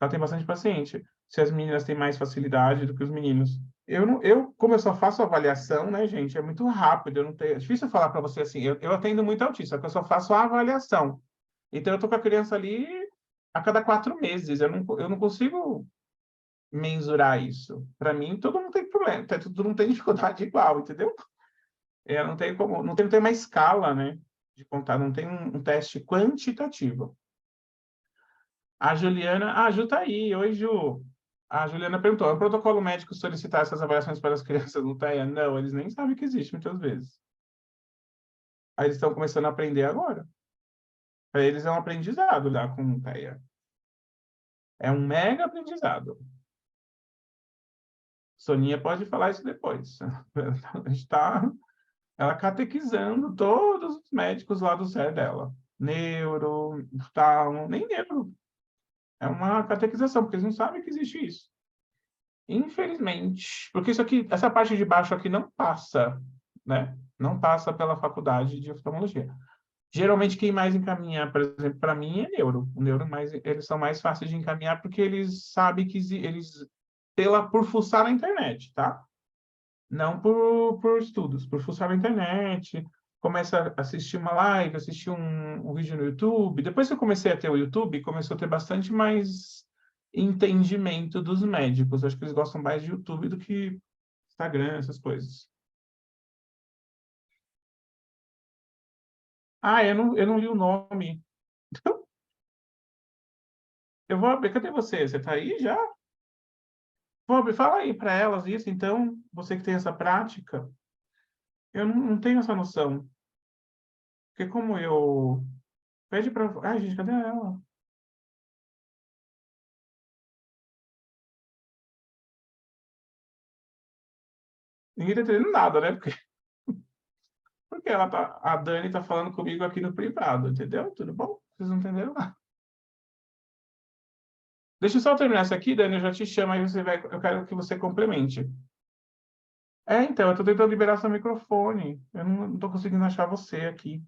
Ela tem bastante paciente. Se as meninas têm mais facilidade do que os meninos. Como eu só faço avaliação, né, gente, é muito rápido. Eu não tenho, é difícil falar para você assim. Eu atendo muito autista, só que eu só faço a avaliação. Então, eu tô com a criança ali a cada 4 meses. Eu não consigo mensurar isso. Para mim, todo mundo tem problema, todo mundo tem dificuldade igual, entendeu? Não tem como, não tem uma escala, né, de contar, não tem um teste quantitativo. A Juliana, a Ju tá aí, oi Ju. A Juliana perguntou, é um protocolo médico solicitar essas avaliações para as crianças no TEA? Não, eles nem sabem que existe muitas vezes. Aí eles estão começando a aprender agora. Para eles é um aprendizado lá com o TEA. É um mega aprendizado. Soninha pode falar isso depois. A gente está ela catequizando todos os médicos lá do CER dela. Neuro, tal, nem neuro. É uma catequização, porque eles não sabem que existe isso. Infelizmente. Porque isso aqui, essa parte de baixo aqui não passa, né? Não passa pela faculdade de oftalmologia. Geralmente, quem mais encaminha, por exemplo, para mim é neuro. O neuro, eles são mais fáceis de encaminhar porque eles sabem que por fuçar na internet, tá? Não por estudos, por fuçar na internet, começa a assistir uma live, assistir um vídeo no YouTube. Depois que eu comecei a ter o YouTube, começou a ter bastante mais entendimento dos médicos. Acho que eles gostam mais de YouTube do que Instagram, essas coisas. Eu não li o nome. Eu vou abrir. Cadê você? Você está aí já? Vou abrir. Fala aí para elas isso, então, você que tem essa prática. Eu não tenho essa noção. Porque como eu... Pede para... Ai, gente, cadê ela? Ninguém tá entendendo nada, né? Porque a Dani tá falando comigo aqui no privado, entendeu? Tudo bom? Vocês não entenderam nada. Deixa eu só terminar essa aqui, Dani, eu já te chamo, aí eu quero que você complemente. Então, eu tô tentando liberar seu microfone. Eu não tô conseguindo achar você aqui.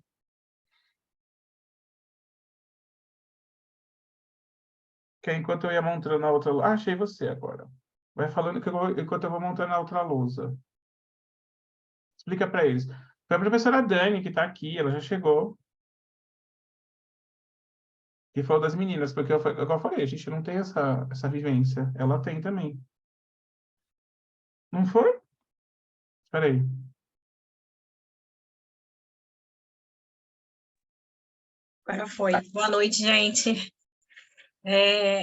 Que é enquanto eu ia montando a outra... Ah, achei você agora. Vai falando enquanto eu vou montando a outra lousa. Explica para eles. Foi a professora Dani que tá aqui, ela já chegou. Que falou das meninas, porque igual eu falei, a gente não tem essa vivência. Ela tem também. Não foi? Espera aí. Agora foi. Boa noite, gente.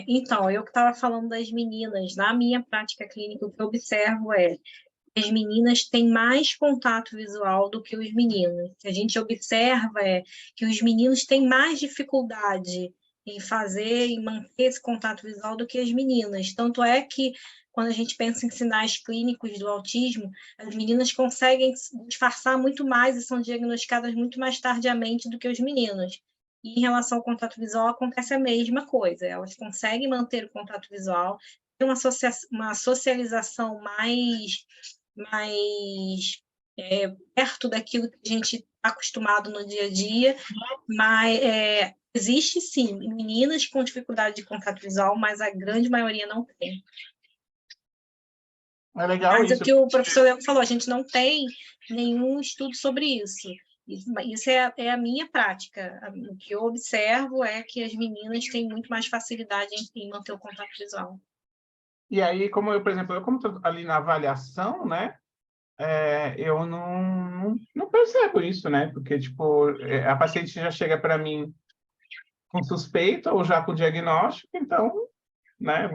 Então, eu que estava falando das meninas, na minha prática clínica, o que eu observo é que as meninas têm mais contato visual do que os meninos. O que a gente observa é que os meninos têm mais dificuldade em fazer e manter esse contato visual do que as meninas. Tanto é que, quando a gente pensa em sinais clínicos do autismo, as meninas conseguem disfarçar muito mais e são diagnosticadas muito mais tardiamente do que os meninos. E em relação ao contato visual, acontece a mesma coisa. Elas conseguem manter o contato visual, ter uma socialização mais perto daquilo que a gente está acostumado no dia a dia, mas existe sim meninas com dificuldade de contato visual, mas a grande maioria não tem. É legal Mas isso. o que o professor Leandro falou, a gente não tem nenhum estudo sobre isso. Isso é a minha prática. O que eu observo é que as meninas têm muito mais facilidade em manter o contato visual. E aí, por exemplo, como estou ali na avaliação, né? Eu não percebo isso, né? Porque, tipo, a paciente já chega para mim com suspeita ou já com diagnóstico, então, né?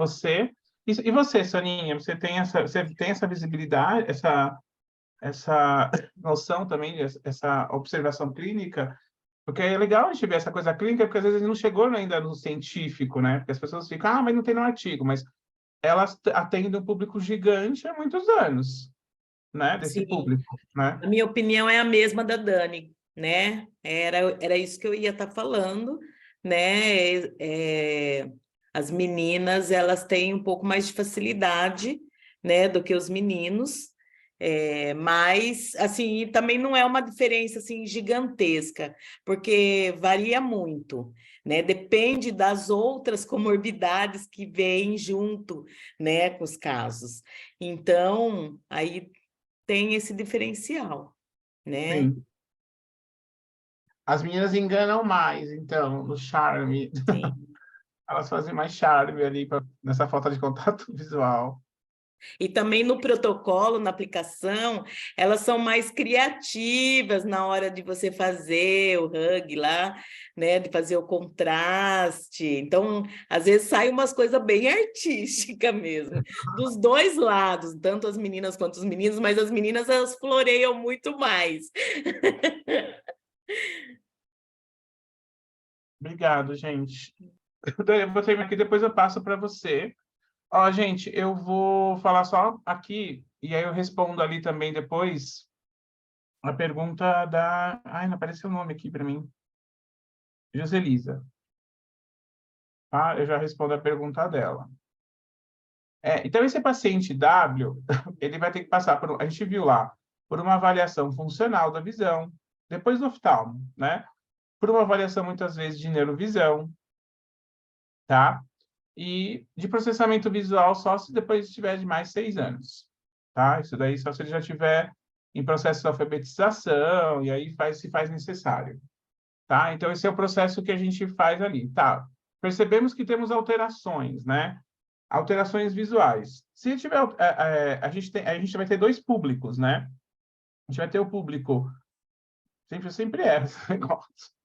E você, Soninha, você tem essa visibilidade, essa noção também, essa observação clínica? Porque é legal a gente ver essa coisa clínica, porque às vezes não chegou ainda no científico, né? Porque as pessoas ficam, mas não tem no artigo, mas elas atendem um público gigante há muitos anos, né? Desse Sim, público, né? a minha opinião é a mesma da Dani, né? Era isso que eu ia estar falando, né? As meninas, elas têm um pouco mais de facilidade, né, do que os meninos, mas, assim, também não é uma diferença, assim, gigantesca, porque varia muito, né? Depende das outras comorbidades que vêm junto, né, com os casos. Então, aí tem esse diferencial, né? Sim. As meninas enganam mais, então, no charme. Sim. Elas fazem mais charme ali nessa falta de contato visual. E também no protocolo, na aplicação, elas são mais criativas na hora de você fazer o hug lá, né? De fazer o contraste. Então, às vezes sai umas coisas bem artísticas mesmo, dos dois lados, tanto as meninas quanto os meninos, mas as meninas elas floreiam muito mais. Obrigado, gente. Eu vou terminar aqui, depois eu passo para você. Ó, gente, eu vou falar só aqui, e aí eu respondo ali também depois a pergunta da... Ai, não apareceu o nome aqui para mim. Joselisa. Tá? Eu já respondo a pergunta dela. Então, esse paciente W, ele vai ter que passar por... A gente viu lá, por uma avaliação funcional da visão, depois do oftalmo, né? Por uma avaliação, muitas vezes, de neurovisão, tá? E de processamento visual só se depois tiver de mais 6 anos, tá? Isso daí só se ele já tiver em processo de alfabetização, e aí se faz necessário, tá? Então, esse é o processo que a gente faz ali, tá? Percebemos que temos alterações, né? Alterações visuais. Se tiver, a gente vai ter dois públicos, né? A gente vai ter o público, sempre erro esse negócio.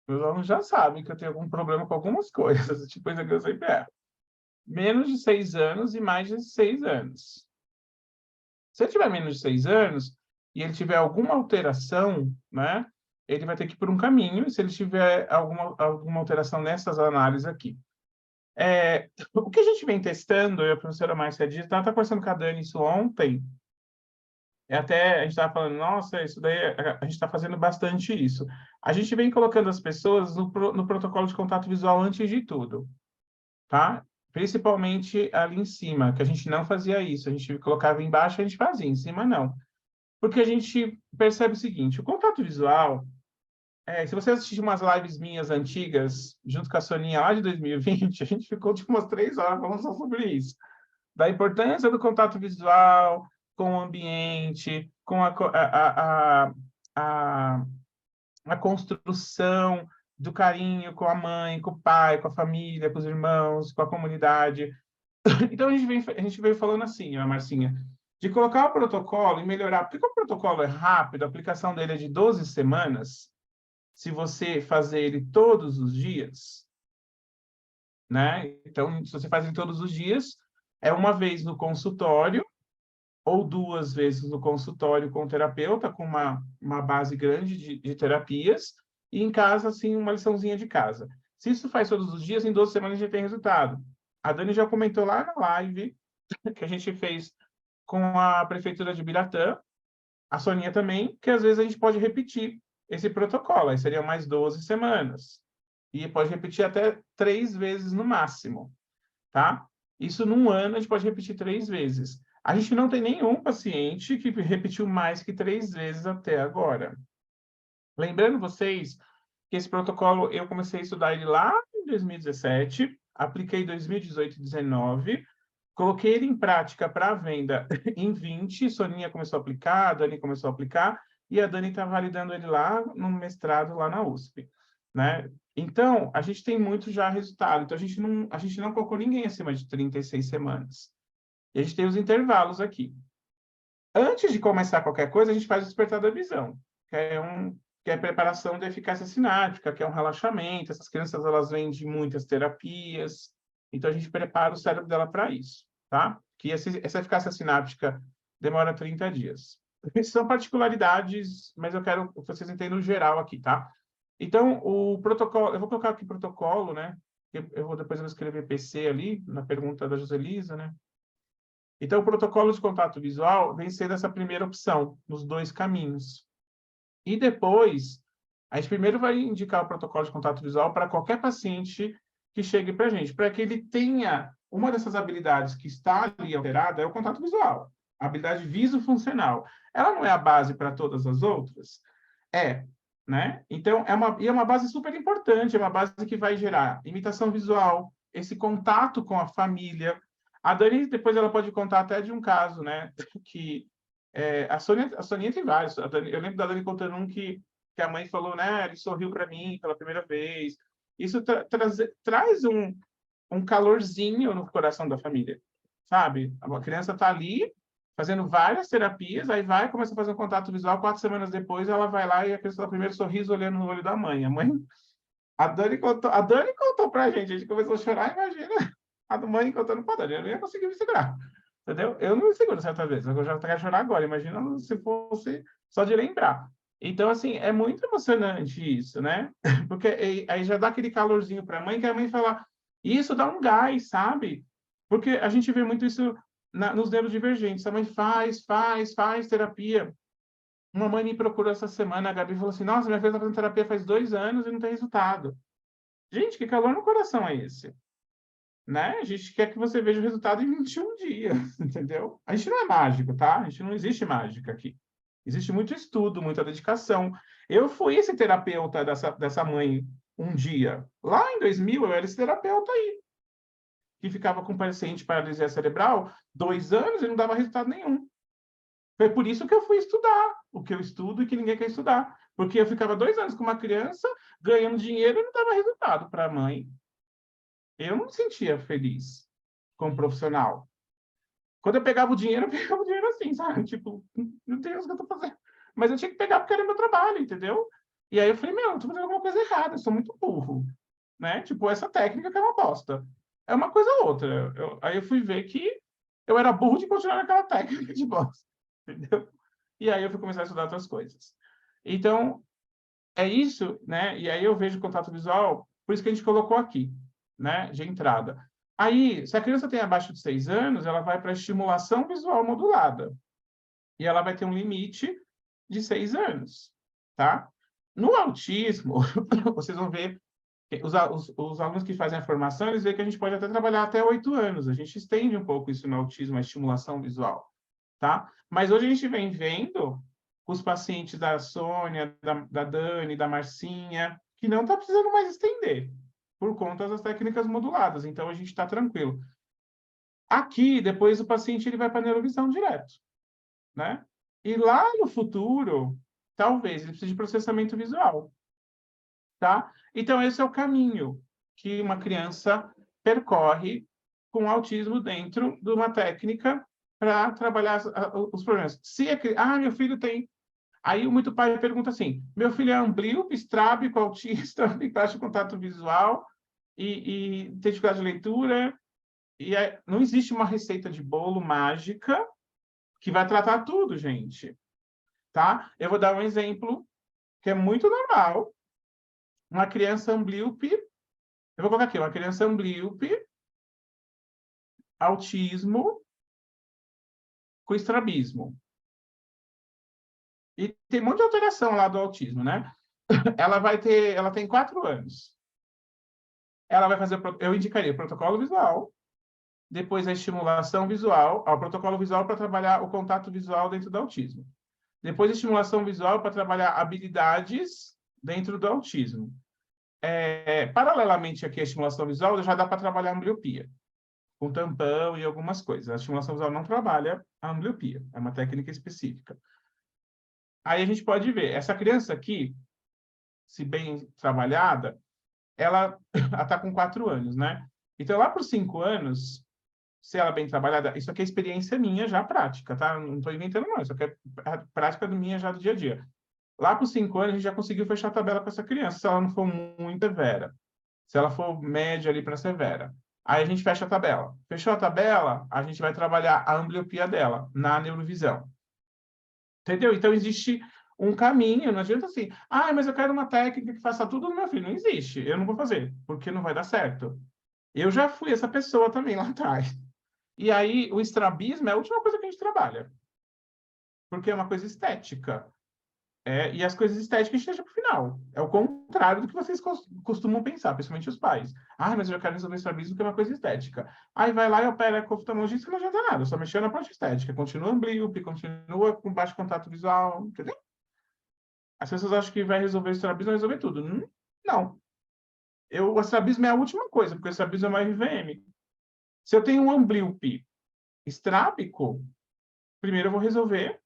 Meus alunos já sabem que eu tenho algum problema com algumas coisas, tipo isso aqui eu sempre erro. Menos de 6 anos e mais de 6 anos. Se ele tiver menos de 6 anos e ele tiver alguma alteração, né, ele vai ter que ir por um caminho, e se ele tiver alguma alteração nessas análises aqui. O que a gente vem testando, e a professora Márcia Dias, estava conversando com a Dani isso ontem, até a gente estava falando, nossa, isso daí, a gente está fazendo bastante isso. A gente vem colocando as pessoas no protocolo de contato visual antes de tudo, tá? Principalmente ali em cima, que a gente não fazia isso. A gente colocava embaixo, a gente fazia, em cima não. Porque a gente percebe o seguinte, o contato visual, se você assistir umas lives minhas antigas, junto com a Soninha lá de 2020, a gente ficou tipo umas 3 horas falando só sobre isso. Da importância do contato visual com o ambiente, com a construção do carinho com a mãe, com o pai, com a família, com os irmãos, com a comunidade. Então, a gente veio falando assim, ó, Marcinha, de colocar o protocolo e melhorar. Porque o protocolo é rápido, a aplicação dele é de 12 semanas, se você fazer ele todos os dias, né? Então, se você faz ele todos os dias, é uma vez no consultório, ou 2 vezes no consultório com o terapeuta, com uma base grande de terapias, e em casa, assim, uma liçãozinha de casa. Se isso faz todos os dias, em 12 semanas já tem resultado. A Dani já comentou lá na live que a gente fez com a Prefeitura de Biratã, a Soninha também, que às vezes a gente pode repetir esse protocolo, aí seriam mais 12 semanas. E pode repetir até 3 vezes no máximo, tá? Isso num ano a gente pode repetir 3 vezes. A gente não tem nenhum paciente que repetiu mais que 3 vezes até agora. Lembrando vocês que esse protocolo eu comecei a estudar ele lá em 2017, apliquei em 2018 e 2019, coloquei ele em prática para venda em 20, Soninha começou a aplicar, a Dani começou a aplicar, e a Dani está validando ele lá no mestrado lá na USP, né? Então, a gente tem muito já resultado. Então, a gente não colocou ninguém acima de 36 semanas. E a gente tem os intervalos aqui. Antes de começar qualquer coisa, a gente faz o despertar da visão, que é preparação da eficácia sináptica, que é um relaxamento. Essas crianças, elas vêm de muitas terapias, Então, a gente prepara o cérebro dela para isso, tá? Que essa eficácia sináptica demora 30 dias. São particularidades, mas eu quero que vocês entendam o geral aqui, tá? Então, o protocolo, eu vou colocar aqui protocolo, né? Depois eu vou escrever PC ali, na pergunta da Joselisa, né? Então, o protocolo de contato visual vem sendo essa primeira opção, nos 2 caminhos. E depois, a gente primeiro vai indicar o protocolo de contato visual para qualquer paciente que chegue para a gente, para que ele tenha uma dessas habilidades que está ali alterada, é o contato visual, a habilidade visofuncional. Ela não é a base para todas as outras? É, né? Então, é uma base super importante, é uma base que vai gerar imitação visual, esse contato com a família. A Dani, depois, ela pode contar até de um caso, né? Que a Soninha tem vários. Eu lembro da Dani contando um que a mãe falou, né? Ele sorriu para mim pela primeira vez. Isso traz um calorzinho no coração da família, sabe? A criança está ali fazendo várias terapias, aí começa a fazer um contato visual, 4 semanas depois ela vai lá e a pessoa dá o primeiro sorriso olhando no olho da mãe. A Dani contou pra gente, a gente começou a chorar, imagina a mãe contando pra Dani, eu não ia conseguir me segurar, entendeu? Eu não me seguro certas vezes, eu já quero chorar agora, imagina se fosse só de lembrar. Então, assim, é muito emocionante isso, né? Porque aí já dá aquele calorzinho para a mãe, que a mãe fala, e isso dá um gás, sabe? Porque a gente vê muito isso nos neurodivergentes. A mãe faz terapia. Uma mãe me procurou essa semana, a Gabi falou assim, nossa, minha filha está fazendo terapia faz 2 anos e não tem resultado. Gente, que calor no coração é esse? Né? A gente quer que você veja o resultado em 21 dias, entendeu? A gente não é mágico, tá? A gente não existe mágica aqui. Existe muito estudo, muita dedicação. Eu fui esse terapeuta dessa mãe um dia. Lá em 2000, eu era esse terapeuta aí, que ficava com paciente paralisia cerebral 2 anos e não dava resultado nenhum. Foi por isso que eu fui estudar o que eu estudo e que ninguém quer estudar. Porque eu ficava 2 anos com uma criança, ganhando dinheiro e não dava resultado para a mãe. Eu não me sentia feliz como profissional. Quando eu pegava o dinheiro, eu pegava o dinheiro assim, sabe? Tipo, meu Deus, o que eu tô fazendo? Mas eu tinha que pegar porque era meu trabalho, entendeu? E aí eu falei, meu, eu tô fazendo alguma coisa errada, eu sou muito burro, né? Tipo, essa técnica que é uma bosta. É uma coisa ou outra. Aí eu fui ver que eu era burro de continuar naquela técnica de bosta, entendeu? E aí eu fui começar a estudar outras coisas. Então, é isso, né? E aí eu vejo contato visual, por isso que a gente colocou aqui, né? De entrada. Aí, se a criança tem abaixo de 6 anos, ela vai para estimulação visual modulada. E ela vai ter um limite de 6 anos, tá? No autismo, vocês vão ver, os alunos que fazem a formação, eles veem que a gente pode até trabalhar até 8 anos. A gente estende um pouco isso no autismo, a estimulação visual, tá? Mas hoje a gente vem vendo os pacientes da Sônia, da Dani, da Marcinha, que não está precisando mais estender, por conta das técnicas moduladas. Então, a gente está tranquilo. Aqui, depois, o paciente ele vai para a neurovisão direto, né? E lá no futuro, talvez ele precise de processamento visual, tá? Então, esse é o caminho que uma criança percorre com autismo dentro de uma técnica para trabalhar os problemas. Se meu filho tem... Aí, muito pai pergunta assim, meu filho é amblíope, estrábico, autista, tem baixa contato visual e tem dificuldade de leitura, não existe uma receita de bolo mágica que vai tratar tudo, gente, tá? Eu vou dar um exemplo que é muito normal. Uma criança amblíope, eu vou colocar aqui, uma criança amblíope, autismo com estrabismo. E tem um monte de alteração lá do autismo, né? Ela tem 4 anos. Ela vai fazer, eu indicaria o protocolo visual, depois a estimulação visual, o protocolo visual para trabalhar o contato visual dentro do autismo. Depois a estimulação visual para trabalhar habilidades dentro do autismo. Paralelamente aqui à estimulação visual, já dá para trabalhar a ambliopia, com tampão e algumas coisas. A estimulação visual não trabalha a ambliopia, é uma técnica específica. Aí a gente pode ver, essa criança aqui, se bem trabalhada, ela está com 4 anos, né? Então, lá por 5 anos, se ela bem trabalhada, isso aqui é experiência minha já prática, tá? Não estou inventando, não. Isso aqui é prática minha já do dia a dia. Lá por 5 anos, a gente já conseguiu fechar a tabela com essa criança, se ela não for muito severa. Se ela for média ali para severa. Aí a gente fecha a tabela. Fechou a tabela, a gente vai trabalhar a ambliopia dela na neurovisão. Entendeu? Então, existe um caminho, não adianta assim, mas eu quero uma técnica que faça tudo no meu filho. Não existe, eu não vou fazer, porque não vai dar certo. Eu já fui essa pessoa também lá atrás. E aí, o estrabismo é a última coisa que a gente trabalha, porque é uma coisa estética. E as coisas estéticas a gente deixa para o final. É o contrário do que vocês costumam pensar, principalmente os pais. Mas eu já quero resolver estrabismo porque é uma coisa estética. Aí vai lá e opera a oftalmologista e não adianta nada, só mexeu na parte estética. Continua amblíope, continua com baixo contato visual, entendeu? As pessoas acham que vai resolver o estrabismo, vai resolver tudo. Não. O estrabismo é a última coisa, porque o estrabismo é uma RVM. Se eu tenho um amblíope estrábico, primeiro eu vou resolver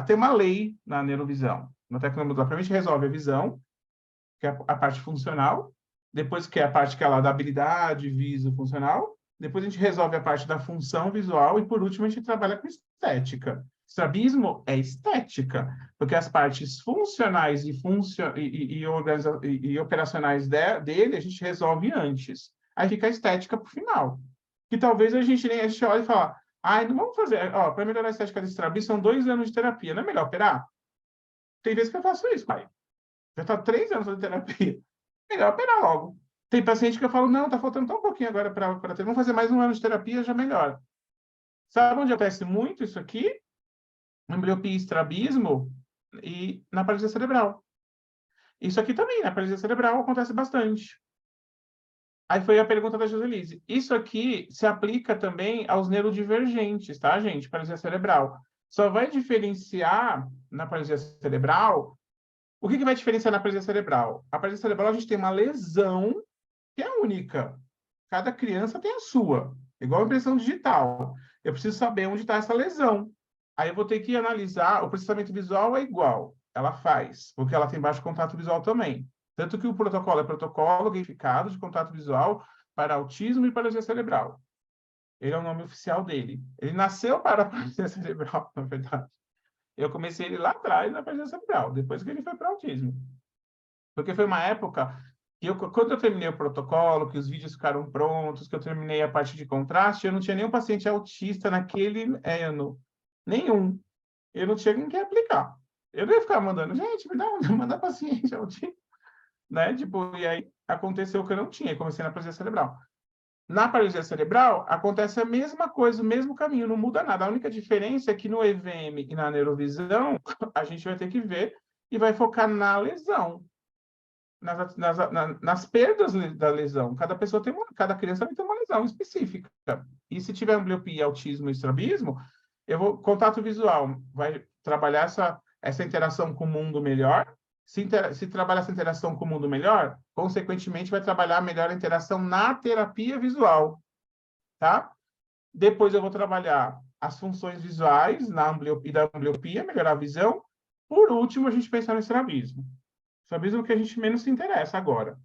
tem uma lei na neurovisão. Na tecnologia, primeiro resolve a visão, que é a parte funcional, depois que é a parte que é lá da habilidade, viso, funcional, depois a gente resolve a parte da função visual e, por último, a gente trabalha com estética. Estrabismo é estética, porque as partes funcionais e operacionais dele a gente resolve antes. Aí fica a estética para o final. Que talvez a gente olhe e fala, não vamos fazer. Para melhorar a estética desse estrabismo, são 2 anos de terapia. Não é melhor operar? Tem vezes que eu faço isso, pai. Já está 3 anos de terapia. Melhor operar logo. Tem paciente que eu falo, não, está faltando tão pouquinho agora para ter. Vamos fazer mais 1 ano de terapia, já melhora. Sabe onde acontece muito isso aqui? Ambliopia e estrabismo e na paralisia cerebral. Isso aqui também, na paralisia cerebral, acontece bastante. Aí foi a pergunta da Joselise. Isso aqui se aplica também aos neurodivergentes, tá, gente? Paralisia cerebral. Só vai diferenciar na paralisia cerebral. O que vai diferenciar na paralisia cerebral? A paralisia cerebral, a gente tem uma lesão que é única. Cada criança tem a sua. Igual a impressão digital. Eu preciso saber onde está essa lesão. Aí eu vou ter que analisar. O processamento visual é igual. Ela faz, porque ela tem baixo contato visual também. Tanto que o protocolo é protocolo gamificado de contato visual para autismo e paralisia cerebral. Ele é o nome oficial dele. Ele nasceu para a paralisia cerebral, na verdade. Eu comecei ele lá atrás na paralisia cerebral, depois que ele foi para autismo. Porque foi uma época que quando eu terminei o protocolo, que os vídeos ficaram prontos, que eu terminei a parte de contraste, eu não tinha nenhum paciente autista naquele ano. Nenhum. Eu não tinha ninguém aplicar. Eu não ia ficar mandando, gente, manda paciente autista. Né? Tipo, e aí aconteceu que eu não tinha, comecei na paralisia cerebral. Na paralisia cerebral, acontece a mesma coisa, o mesmo caminho, não muda nada. A única diferença é que no EVM e na neurovisão, a gente vai ter que ver e vai focar na lesão, nas perdas da lesão. Cada criança vai ter uma lesão específica. E se tiver ambliopia, autismo e estrabismo, contato visual vai trabalhar essa interação com o mundo melhor. Se trabalhar essa interação com o mundo melhor, consequentemente, vai trabalhar melhor a interação na terapia visual, tá? Depois eu vou trabalhar as funções visuais da ambliopia, melhorar a visão. Por último, a gente pensar no estrabismo. Estrabismo é o que a gente menos se interessa agora,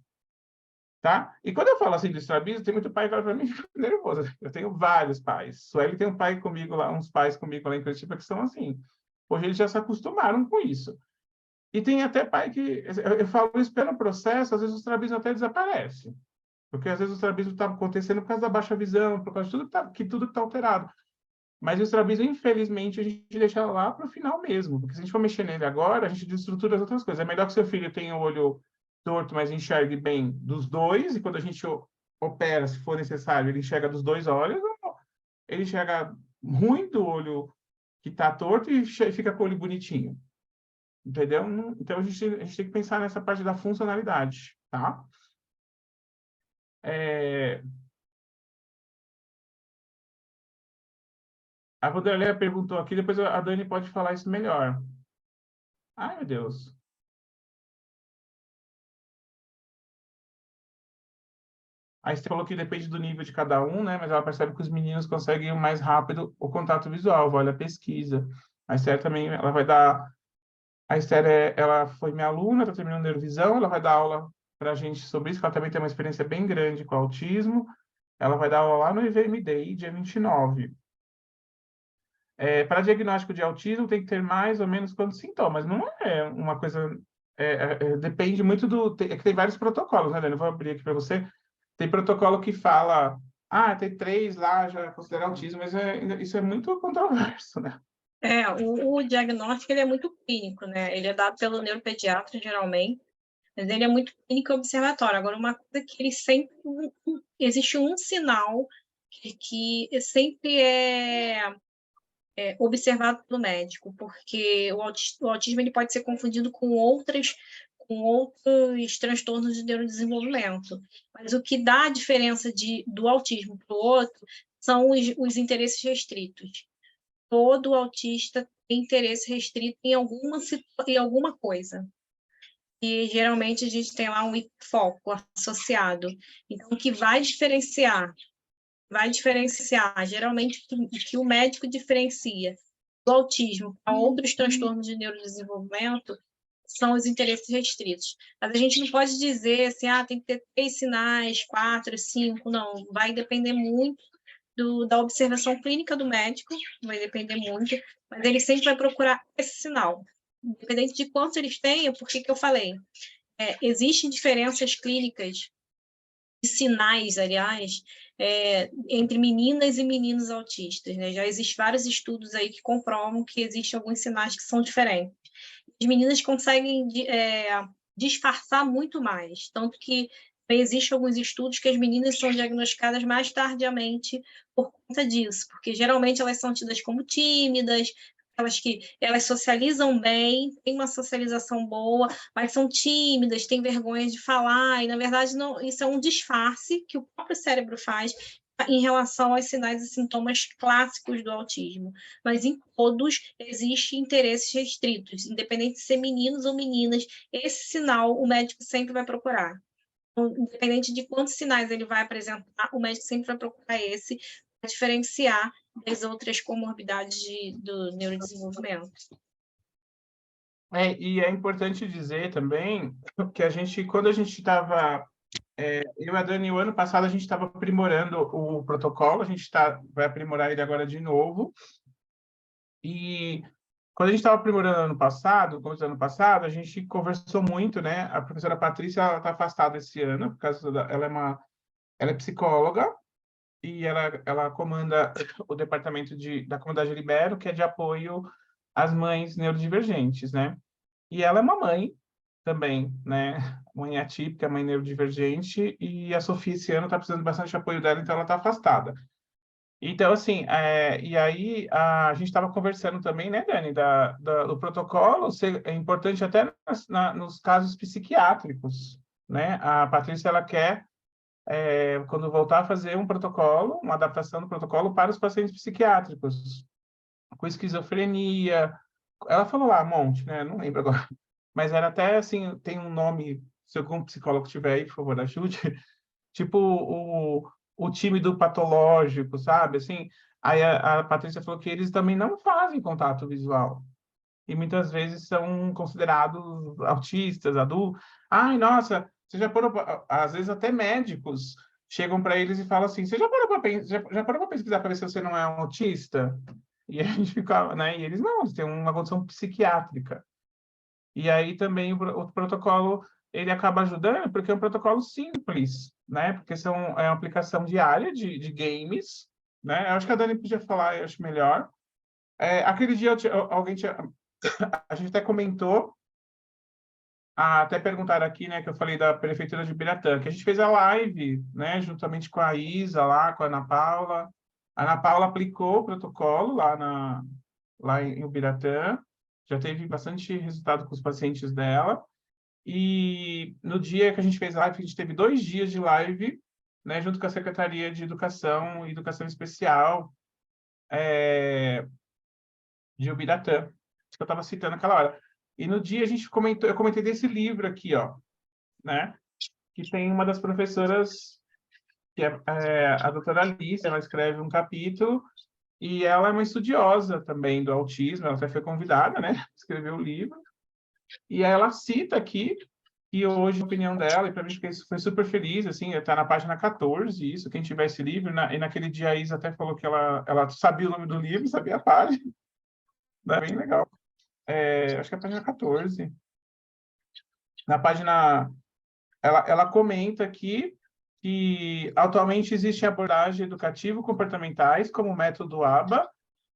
tá? E quando eu falo assim do estrabismo, tem muito pai que olha para mim e fica nervoso. Eu tenho vários pais. Sueli tem uns pais comigo lá em Curitiba que são assim. Hoje eles já se acostumaram com isso. E tem até pai que... Eu falo isso pelo processo, às vezes o estrabismo até desaparece. Porque às vezes o estrabismo está acontecendo por causa da baixa visão, por causa de tudo que está alterado. Mas o estrabismo, infelizmente, a gente deixa lá para o final mesmo. Porque se a gente for mexer nele agora, a gente desestrutura as outras coisas. É melhor que seu filho tenha o olho torto, mas enxergue bem dos dois. E quando a gente opera, se for necessário, ele enxerga dos dois olhos. Ou ele enxerga ruim do olho que está torto e fica com o olho bonitinho. Entendeu? Então, a gente tem que pensar nessa parte da funcionalidade, tá? A Vanderleia perguntou aqui, depois a Dani pode falar isso melhor. Ai, meu Deus. Aí você falou que depende do nível de cada um, né? Mas ela percebe que os meninos conseguem mais rápido o contato visual, olha a pesquisa. A Esther também, ela vai dar... A Esther, ela foi minha aluna, está terminando neurovisão, ela vai dar aula para a gente sobre isso, ela também tem uma experiência bem grande com autismo. Ela vai dar aula lá no EVM Day, dia 29. Para diagnóstico de autismo, tem que ter mais ou menos quantos sintomas. Não é uma coisa... depende muito do... É que tem vários protocolos, né, Dani? Eu vou abrir aqui para você. Tem protocolo que fala, tem 3 lá, já considera autismo, mas isso é muito controverso, né? O diagnóstico ele é muito clínico, né? Ele é dado pelo neuropediatra, geralmente, mas ele é muito clínico e observatório. Agora, uma coisa que ele sempre... Existe um sinal que sempre é observado pelo médico, porque o autismo ele pode ser confundido com outros transtornos de neurodesenvolvimento. Mas o que dá a diferença do autismo para o outro são os interesses restritos. Todo autista tem interesse restrito em alguma coisa. E geralmente a gente tem lá um hiperfoco associado. Então, o que vai diferenciar, geralmente o que o médico diferencia do autismo para outros transtornos de neurodesenvolvimento são os interesses restritos. Mas a gente não pode dizer assim, tem que ter 3 sinais, 4, 5, não. Vai depender muito da observação clínica do médico, vai depender muito, mas ele sempre vai procurar esse sinal. Independente de quantos eles tenham, por que eu falei? Existem diferenças clínicas e sinais, aliás, entre meninas e meninos autistas, né? Já existem vários estudos aí que comprovam que existem alguns sinais que são diferentes. As meninas conseguem disfarçar muito mais, tanto que existem alguns estudos que as meninas são diagnosticadas mais tardiamente por conta disso, porque geralmente elas são tidas como tímidas, elas socializam bem, têm uma socialização boa, mas são tímidas, têm vergonha de falar, e na verdade não, isso é um disfarce que o próprio cérebro faz em relação aos sinais e sintomas clássicos do autismo. Mas em todos existem interesses restritos, independente de ser meninos ou meninas, esse sinal o médico sempre vai procurar. Independente de quantos sinais ele vai apresentar, o médico sempre vai procurar esse para diferenciar das outras comorbidades do neurodesenvolvimento. E é importante dizer também que quando a gente estava... eu e a Dani, o ano passado, a gente estava aprimorando o protocolo, a gente vai aprimorar ele agora de novo. E quando a gente estava aprimorando ano passado, começo do ano passado, a gente conversou muito, né? A professora Patrícia, ela está afastada esse ano, por causa ela é psicóloga, e ela comanda o departamento da Comunidade Libero, que é de apoio às mães neurodivergentes, né? E ela é uma mãe também, né? Mãe atípica, mãe neurodivergente, e a Sofia esse ano está precisando bastante de apoio dela, então ela está afastada. Então, assim, e aí a gente estava conversando também, né, Dani, do protocolo é importante até nos casos psiquiátricos, né? A Patrícia, ela quer, quando voltar a fazer um protocolo, uma adaptação do protocolo para os pacientes psiquiátricos, com esquizofrenia. Ela falou lá um monte, né? Não lembro agora. Mas era até, assim, tem um nome, se algum psicólogo tiver aí, por favor, ajude. Tipo o time do patológico, sabe? Assim, aí a Patrícia falou que eles também não fazem contato visual. E muitas vezes são considerados autistas, adultos. Ai, nossa, você já parou às vezes até médicos chegam para eles e falam assim: você já parou para pesquisar para ver se você não é um autista? E a gente fica, né? E eles não, eles têm uma condição psiquiátrica. E aí também o protocolo ele acaba ajudando porque é um protocolo simples, né? Porque é uma aplicação diária de games, né? Eu acho que a Dani podia falar, eu acho melhor. Aquele dia a gente até comentou, até perguntaram aqui, né, que eu falei da Prefeitura de Ubiratã, que a gente fez a live, né, juntamente com a Isa lá, com a Ana Paula. A Ana Paula aplicou o protocolo lá em Ubiratã, já teve bastante resultado com os pacientes dela. E no dia que a gente fez a live, a gente teve 2 dias de live, né, junto com a Secretaria de Educação e Educação Especial de Ubiratã, que eu estava citando aquela hora. E no dia eu comentei desse livro aqui, ó, né, que tem uma das professoras, que é a doutora Alice, ela escreve um capítulo, e ela é uma estudiosa também do autismo, ela até foi convidada, né, escreveu o livro, e aí ela cita aqui, e hoje a opinião dela, e para mim foi super feliz, assim, está na página 14, isso, quem tiver esse livro, e naquele dia a Isa até falou que ela sabia o nome do livro, sabia a página, é bem legal. Acho que é a página 14. Na página, ela comenta aqui que atualmente existe abordagem educativo-comportamentais, como o método ABA,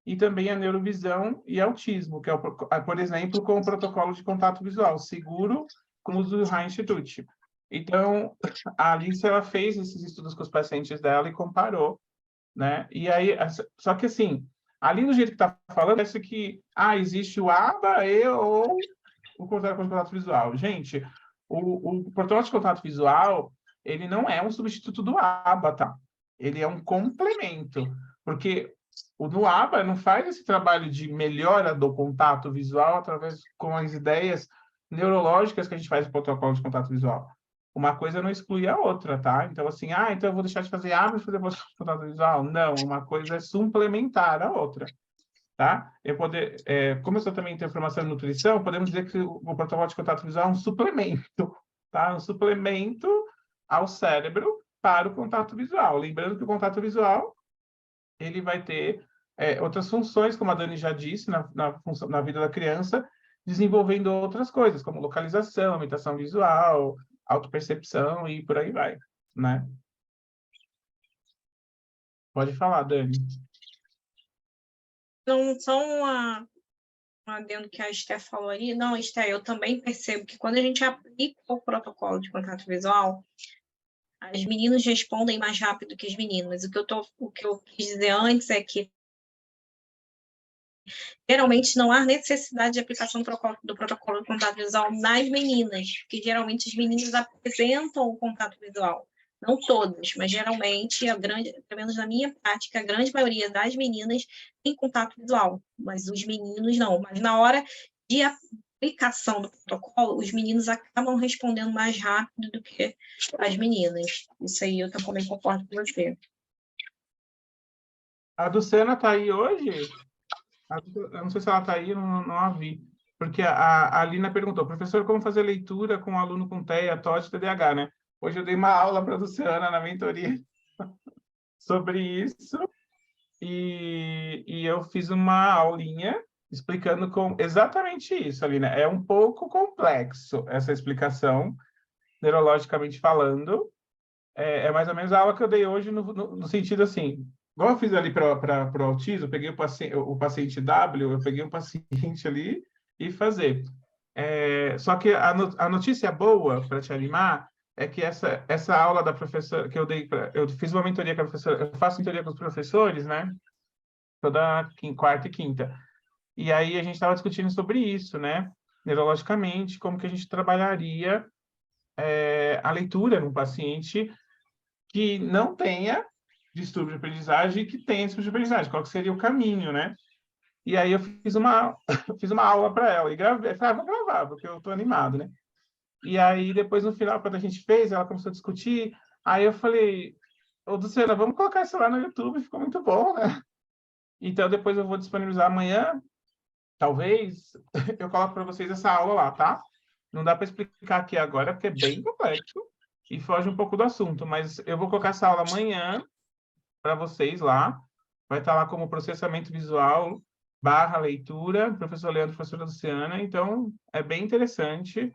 e também a neurovisão e autismo, que é, por exemplo, com o protocolo de contato visual seguro, com o uso do High Institute. Então, a Alice, ela fez esses estudos com os pacientes dela e comparou, né? E aí, só que assim, ali do jeito que está falando, parece que existe o ABA ou o protocolo de contato visual. Gente, o protocolo de contato visual, ele não é um substituto do ABA, tá? Ele é um complemento, porque no ABA não faz esse trabalho de melhora do contato visual através com as ideias neurológicas que a gente faz no protocolo de contato visual. Uma coisa não exclui a outra, tá? Então, assim, então eu vou deixar de fazer ABA e fazer contato visual? Não, uma coisa é suplementar a outra, tá? Como eu também tenho formação em nutrição, podemos dizer que o protocolo de contato visual é um suplemento, tá? Um suplemento ao cérebro para o contato visual. Lembrando que o contato visual, ele vai ter outras funções, como a Dani já disse, na vida da criança, desenvolvendo outras coisas, como localização, imitação visual, autopercepção e por aí vai, né? Pode falar, Dani. Não, só um adendo que a Esté falou ali. Não, Esté, eu também percebo que quando a gente aplica o protocolo de contato visual, as meninas respondem mais rápido que as meninas. O que eu quis dizer antes é que geralmente não há necessidade de aplicação do protocolo de contato visual nas meninas, porque geralmente as meninas apresentam o contato visual. Não todas, mas geralmente, pelo menos na minha prática, a grande maioria das meninas tem contato visual, mas os meninos não. Mas na hora de aplicação do protocolo, os meninos acabam respondendo mais rápido do que as meninas. Isso aí eu também concordo com você. A Ducena está aí hoje? Eu não sei se ela está aí, não a vi. Porque a Alina perguntou, professor, como fazer leitura com um aluno com TEA, TOD e TDAH, né? Hoje eu dei uma aula para a Luciana na mentoria sobre isso. E eu fiz uma aulinha explicando exatamente isso, Alina. É um pouco complexo essa explicação, neurologicamente falando. É mais ou menos a aula que eu dei hoje no sentido assim, igual eu fiz ali para o autismo, eu peguei o paciente W, eu peguei um paciente ali e fazer. Só que a notícia boa, para te animar, é que essa aula da professora que eu dei, eu fiz uma mentoria com a professora, eu faço mentoria com os professores, né? Toda quarta e quinta. E aí a gente estava discutindo sobre isso, né? Neurologicamente, como que a gente trabalharia a leitura num paciente que não tenha distúrbio de aprendizagem e que tenha distúrbio de aprendizagem. Qual que seria o caminho, né? E aí eu fiz uma aula para ela e gravei, vou gravar, porque eu estou animado, né? E aí depois, no final, quando a gente fez, ela começou a discutir, aí eu falei, ô, Luciana, vamos colocar isso lá no YouTube, ficou muito bom, né? Então depois eu vou disponibilizar amanhã, talvez, eu coloco para vocês essa aula lá, tá? Não dá para explicar aqui agora, porque é bem complexo e foge um pouco do assunto, mas eu vou colocar essa aula amanhã para vocês lá. Vai estar lá como processamento visual / leitura, professor Leandro, professora Luciana. Então, é bem interessante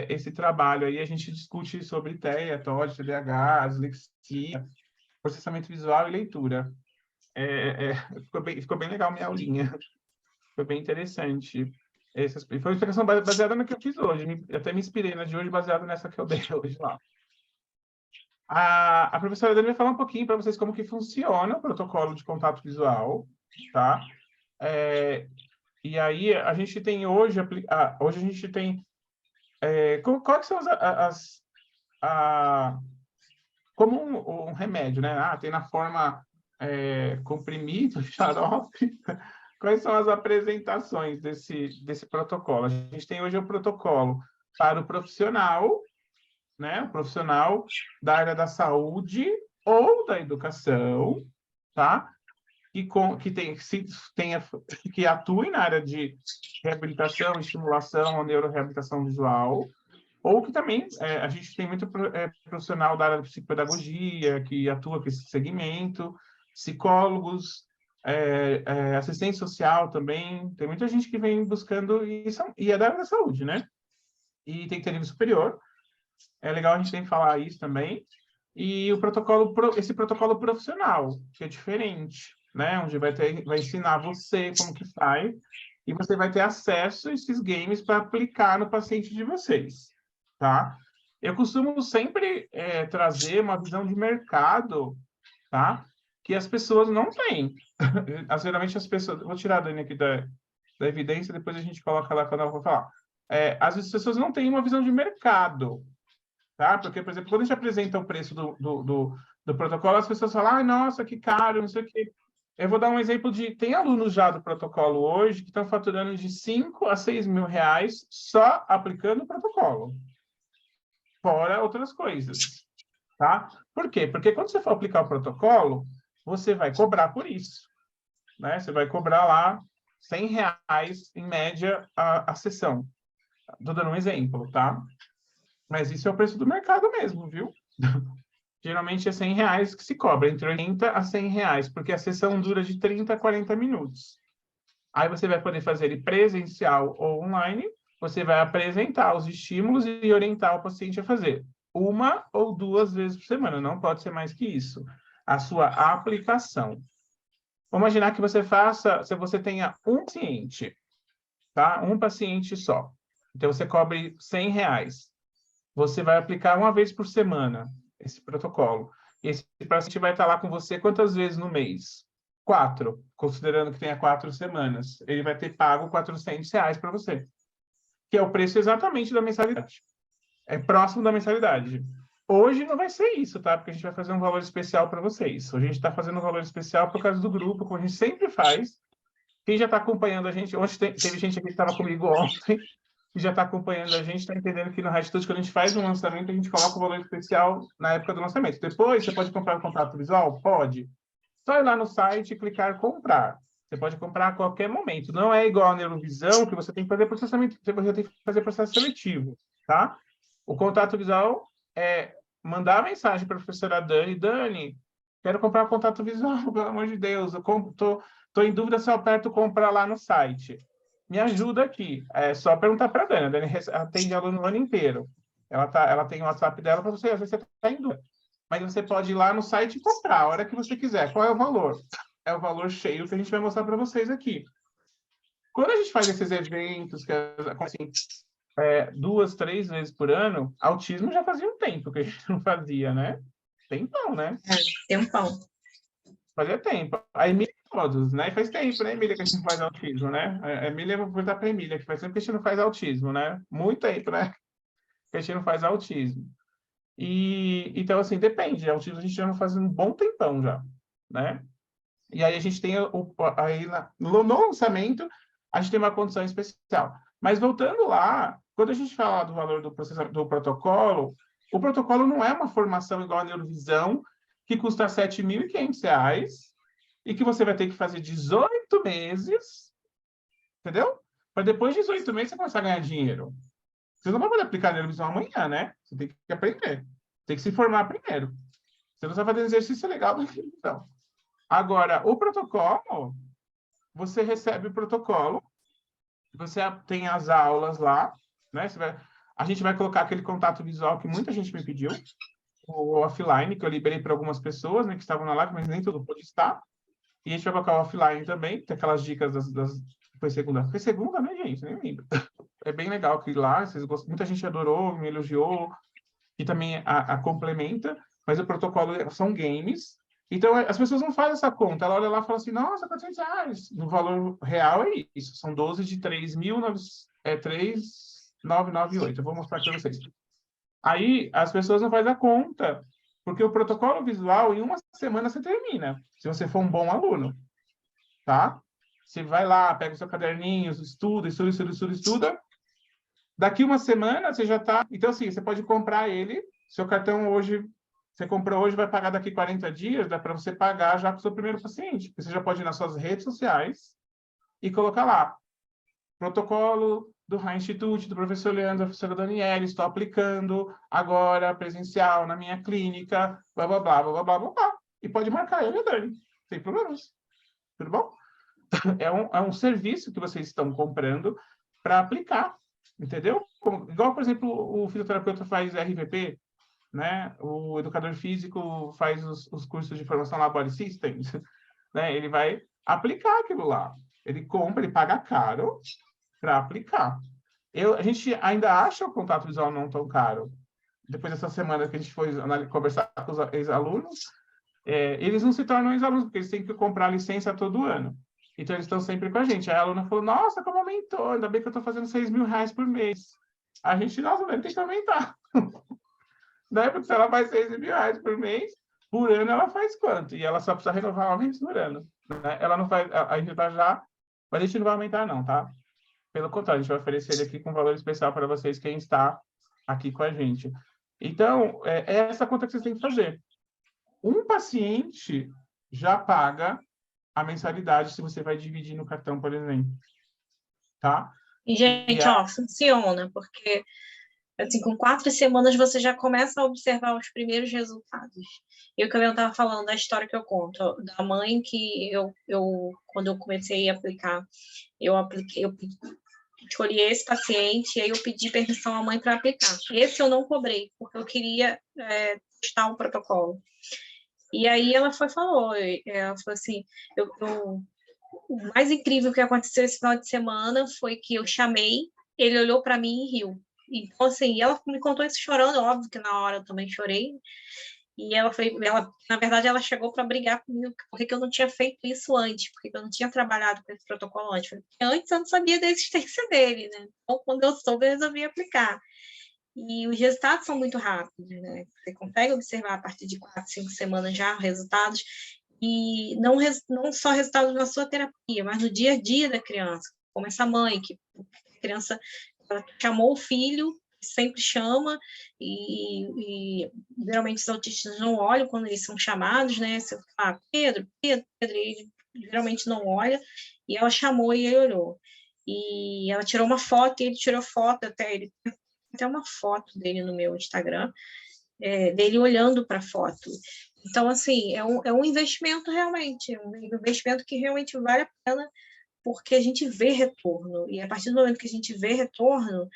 esse trabalho aí. A gente discute sobre TEA, TOD, TDAH, dislexia, processamento visual e leitura. Ficou bem legal minha aulinha. Foi bem interessante. Foi uma explicação baseada no que eu fiz hoje. Eu até me inspirei na de hoje, baseada nessa que eu dei hoje lá. A professora Dani vai falar um pouquinho para vocês como que funciona o protocolo de contato visual, tá? E aí, a gente tem hoje a gente tem... quais são como um remédio, né? Tem na forma comprimido, xarope. Quais são as apresentações desse protocolo? A gente tem hoje o protocolo para o profissional, né? O profissional da área da saúde ou da educação, tá? Que atue na área de reabilitação, estimulação ou neuroreabilitação visual, ou que também a gente tem muito profissional da área de psicopedagogia que atua com esse segmento, psicólogos, assistente social também, tem muita gente que vem buscando isso, e é da área da saúde, né? E tem que ter nível superior. É legal a gente tem que falar isso também. e esse protocolo profissional, que é diferente, né? Onde vai ensinar você como que faz, e você vai ter acesso a esses games para aplicar no paciente de vocês, tá? Eu costumo sempre trazer uma visão de mercado, tá? Que as pessoas não têm. Geralmente as pessoas... Vou tirar a Dani aqui da evidência, depois a gente coloca lá quando ela for falar. Às vezes as pessoas não têm uma visão de mercado, tá? Porque, por exemplo, quando a gente apresenta o preço do protocolo, as pessoas falam, nossa, que caro, não sei o quê. Eu vou dar um exemplo tem alunos já do protocolo hoje que estão faturando de 5 a 6 mil reais só aplicando o protocolo, fora outras coisas, tá? Por quê? Porque quando você for aplicar o protocolo, você vai cobrar por isso, né? Você vai cobrar lá R$ 100, em média, a sessão. Estou dando um exemplo, tá? Mas isso é o preço do mercado mesmo, viu? Geralmente é R$ 100 que se cobra, entre 80 a R$ 100, porque a sessão dura de 30 a 40 minutos. Aí você vai poder fazer ele presencial ou online, você vai apresentar os estímulos e orientar o paciente a fazer uma ou 2 vezes por semana, não pode ser mais que isso. A sua aplicação. Vamos imaginar que se você tenha um paciente, tá? Um paciente só. Então, você cobre R$ 100. Você vai aplicar uma vez por semana esse protocolo. E esse paciente vai estar lá com você quantas vezes no mês? 4, considerando que tenha 4 semanas. Ele vai ter pago R$ 400 para você, que é o preço exatamente da mensalidade. É próximo da mensalidade. Hoje não vai ser isso, tá? Porque a gente vai fazer um valor especial para vocês. Hoje a gente está fazendo um valor especial por causa do grupo, como a gente sempre faz. Quem já está acompanhando a gente, hoje teve gente aqui que estava comigo ontem, que já está acompanhando a gente, está entendendo que no Hatitude, quando a gente faz um lançamento, a gente coloca o valor especial na época do lançamento. Depois, você pode comprar o contrato visual? Pode. Só ir lá no site e clicar comprar. Você pode comprar a qualquer momento. Não é igual a Neurovisão, que você tem que fazer processamento, você tem que fazer processo seletivo, tá? O contato visual é mandar a mensagem para a professora Dani. Dani, quero comprar o contato visual, pelo amor de Deus. Eu tô em dúvida se eu aperto comprar lá no site. Me ajuda aqui. É só perguntar para a Dani. A Dani atende aluno o ano inteiro. Ela tem o WhatsApp dela para você. Às vezes você está em dúvida. Mas você pode ir lá no site e comprar a hora que você quiser. Qual é o valor? É o valor cheio que a gente vai mostrar para vocês aqui. Quando a gente faz esses eventos, que assim, 2, 3 vezes por ano, autismo já fazia um tempo que a gente não fazia, né? Tempão, né? Tempão. Fazia tempo. A Emília todos, né? Faz tempo, né, Emília, que a gente não faz autismo, né? A Emília, eu vou perguntar para a Emília, que faz tempo que a gente não faz autismo, né? Muito tempo, né? Que a gente não faz autismo. Então, assim, depende. Autismo a gente já não faz um bom tempão já, né? E aí a gente tem no lançamento, a gente tem uma condição especial. Mas voltando lá, quando a gente fala do valor do protocolo, o protocolo não é uma formação igual a Neurovisão, que custa R$ 7.500 e que você vai ter que fazer 18 meses, entendeu? Para depois de 18 meses você começar a ganhar dinheiro. Você não vai poder aplicar a Neurovisão amanhã, né? Você tem que aprender. Tem que se formar primeiro. Você não está fazendo exercício legal da Neurovisão. Agora, o protocolo, você recebe o protocolo, você tem as aulas lá, né? A gente vai colocar aquele contato visual que muita gente me pediu, o offline, que eu liberei para algumas pessoas, né, que estavam na live, mas nem tudo pode estar. E a gente vai colocar o offline também, tem aquelas dicas Foi segunda? Foi segunda, né, gente? Nem lembro. É bem legal que lá, muita gente adorou, me elogiou, e também a complementa, mas o protocolo são games. Então, as pessoas não fazem essa conta. Ela olha lá e fala assim, nossa, R$ 400. No valor real é isso. São 12 de 3.998. Eu vou mostrar aqui para vocês. Aí, as pessoas não fazem a conta, porque o protocolo visual, em uma semana, você termina, se você for um bom aluno, tá? Você vai lá, pega o seu caderninho, estuda. Daqui uma semana, você já está... Então, assim, você pode comprar ele, seu cartão hoje... Você comprou hoje, vai pagar daqui 40 dias, dá para você pagar já com o seu primeiro paciente. Você já pode ir nas suas redes sociais e colocar lá. Protocolo do High Institute, do professor Leandro, da professora Daniela, estou aplicando agora presencial na minha clínica, blá, blá, blá, blá, blá, blá, blá. E pode marcar eu e a Dani, sem problemas. Tudo bom? É um serviço que vocês estão comprando para aplicar, entendeu? Igual, por exemplo, o fisioterapeuta faz RVP, né? O educador físico faz os cursos de formação lá, Body Systems, né? Ele vai aplicar aquilo lá. Ele compra, ele paga caro para aplicar. A gente ainda acha o contato visual não tão caro. Depois dessa semana que a gente foi conversar com os ex-alunos, eles não se tornam ex-alunos, porque eles têm que comprar licença todo ano. Então, eles estão sempre com a gente. Aí a aluna falou, nossa, como aumentou, ainda bem que eu estou fazendo R$ 6.000 por mês. A gente, nossa, tem que aumentar. Né? Porque se ela faz R$ 6.000 por mês, por ano ela faz quanto? E ela só precisa renovar uma vez por ano. Né? Ela não faz, a gente tá já, mas a gente não vai aumentar não, tá? Pelo contrário, a gente vai oferecer ele aqui com valor especial para vocês, quem está aqui com a gente. Então, é essa conta que vocês têm que fazer. Um paciente já paga a mensalidade se você vai dividir no cartão, por exemplo. Tá? E, gente, ó, funciona, porque assim, com 4 semanas você já começa a observar os primeiros resultados. E o que eu estava falando, da história que eu conto, da mãe que quando eu comecei a aplicar, eu escolhi esse paciente, e aí eu pedi permissão à mãe para aplicar. Esse eu não cobrei, porque eu queria testar o protocolo. E aí ela falou assim, o mais incrível que aconteceu esse final de semana foi que eu chamei, ele olhou para mim e riu. Então, assim, ela me contou isso chorando, óbvio que na hora eu também chorei. E na verdade, ela chegou para brigar comigo, porque eu não tinha feito isso antes, porque eu não tinha trabalhado com esse protocolo antes. Porque antes eu não sabia da existência dele, né? Então, quando eu soube, eu resolvi aplicar. E os resultados são muito rápidos, né? Você consegue observar a partir de 4, 5 semanas já resultados, e não só resultados na sua terapia, mas no dia a dia da criança, como essa mãe, que a criança chamou o filho, sempre chama, e geralmente os autistas não olham quando eles são chamados, né? Você fala, Pedro, ele geralmente não olha, e ela chamou e ele olhou. E ela tirou uma foto, e ele tirou foto, ele tem até uma foto dele no meu Instagram, dele olhando para a foto. Então, assim, é um investimento realmente, um investimento que realmente vale a pena, porque a gente vê retorno, e a partir do momento que a gente vê retorno,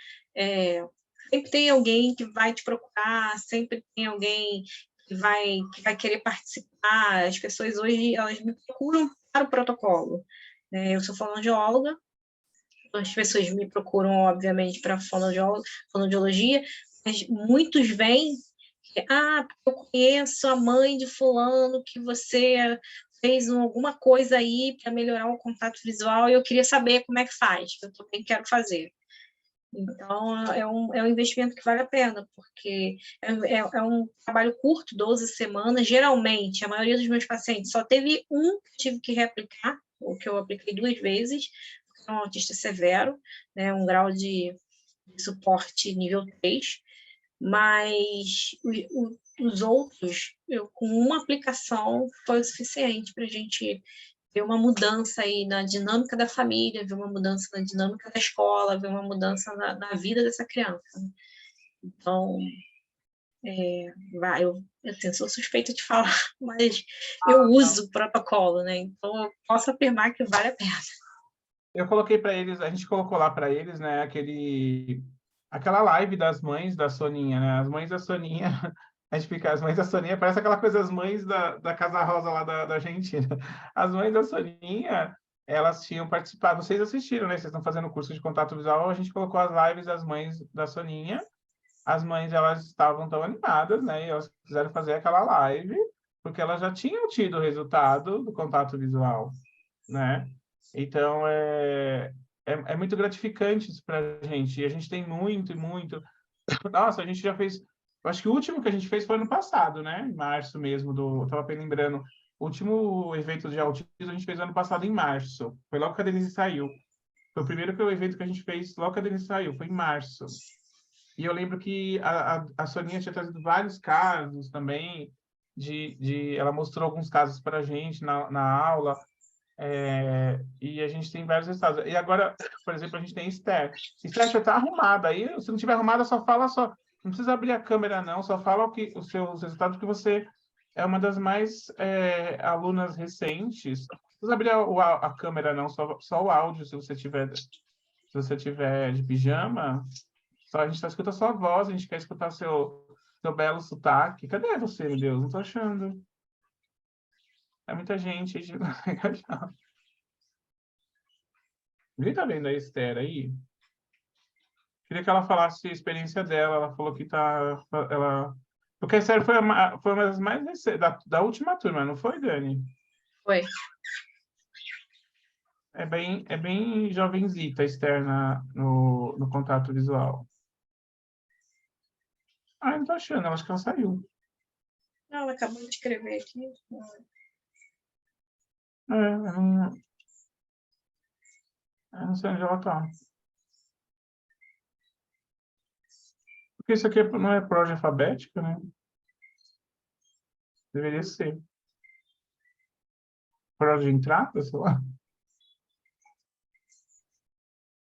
sempre tem alguém que vai te procurar, sempre tem alguém que vai querer participar. As pessoas hoje, elas me procuram para o protocolo. Eu sou fonoaudióloga, as pessoas me procuram, obviamente, para fonoaudiologia, mas muitos vêm, eu conheço a mãe de fulano, que você fez alguma coisa aí para melhorar o contato visual, e eu queria saber como é que faz, que eu também quero fazer. Então, é um investimento que vale a pena, porque é um trabalho curto, 12 semanas. Geralmente, a maioria dos meus pacientes só teve um que tive que reaplicar, ou que eu apliquei 2 vezes, porque é um autista severo, né, um grau de suporte nível 3, mas os outros, com uma aplicação, foi o suficiente para a gente ver uma mudança aí na dinâmica da família, ver uma mudança na dinâmica da escola, ver uma mudança na vida dessa criança. Então, eu sou suspeita de falar, mas eu uso o protocolo, né? Então, eu posso afirmar que vale a pena. Eu coloquei para eles, a gente colocou lá para eles, né, aquela live das mães da Soninha, né? As mães da Soninha, a gente fica, as mães da Soninha, parece aquela coisa, as mães da Casa Rosa lá da Argentina. As mães da Soninha, elas tinham participado, vocês assistiram, né? Vocês estão fazendo curso de contato visual, a gente colocou as lives das mães da Soninha. As mães, elas estavam tão animadas, né? E elas quiseram fazer aquela live, porque elas já tinham tido o resultado do contato visual, né? Então, é muito gratificante isso para a gente. E a gente tem muito. Nossa, a gente já fez. Eu acho que o último que a gente fez foi ano passado, né? Em março mesmo. Eu estava lembrando. O último evento de autismo a gente fez ano passado, em março. Foi logo que a Denise saiu. Foi o primeiro evento que a gente fez logo que a Denise saiu. Foi em março. E eu lembro que a Soninha tinha trazido vários casos também. Ela mostrou alguns casos para a gente na aula. E a gente tem vários resultados. E agora, por exemplo, a gente tem Esther. Esther já está arrumada. Aí, se não tiver arrumada, só fala só. Não precisa abrir a câmera, não. Só fala os seus resultados, porque você é uma das mais alunas recentes. Não precisa abrir a câmera, não. Só o áudio, se você tiver de pijama. A gente só escuta a sua voz, a gente quer escutar seu belo sotaque. Cadê você, meu Deus? Não tô achando. É muita gente. Ninguém tá vendo a Esther aí? Queria que ela falasse a experiência dela. Ela falou que tá... Ela... Porque a Esther foi uma das mais recentes, da última turma, não foi, Dani? Foi. É bem jovenzita a Esther no contato visual. Ah, eu não tô achando. Eu acho que ela saiu. Não, ela acabou de escrever aqui. Eu não sei onde ela tá. Porque isso aqui não é prosa alfabética, né? Deveria ser. Prosa de entrada, sei lá.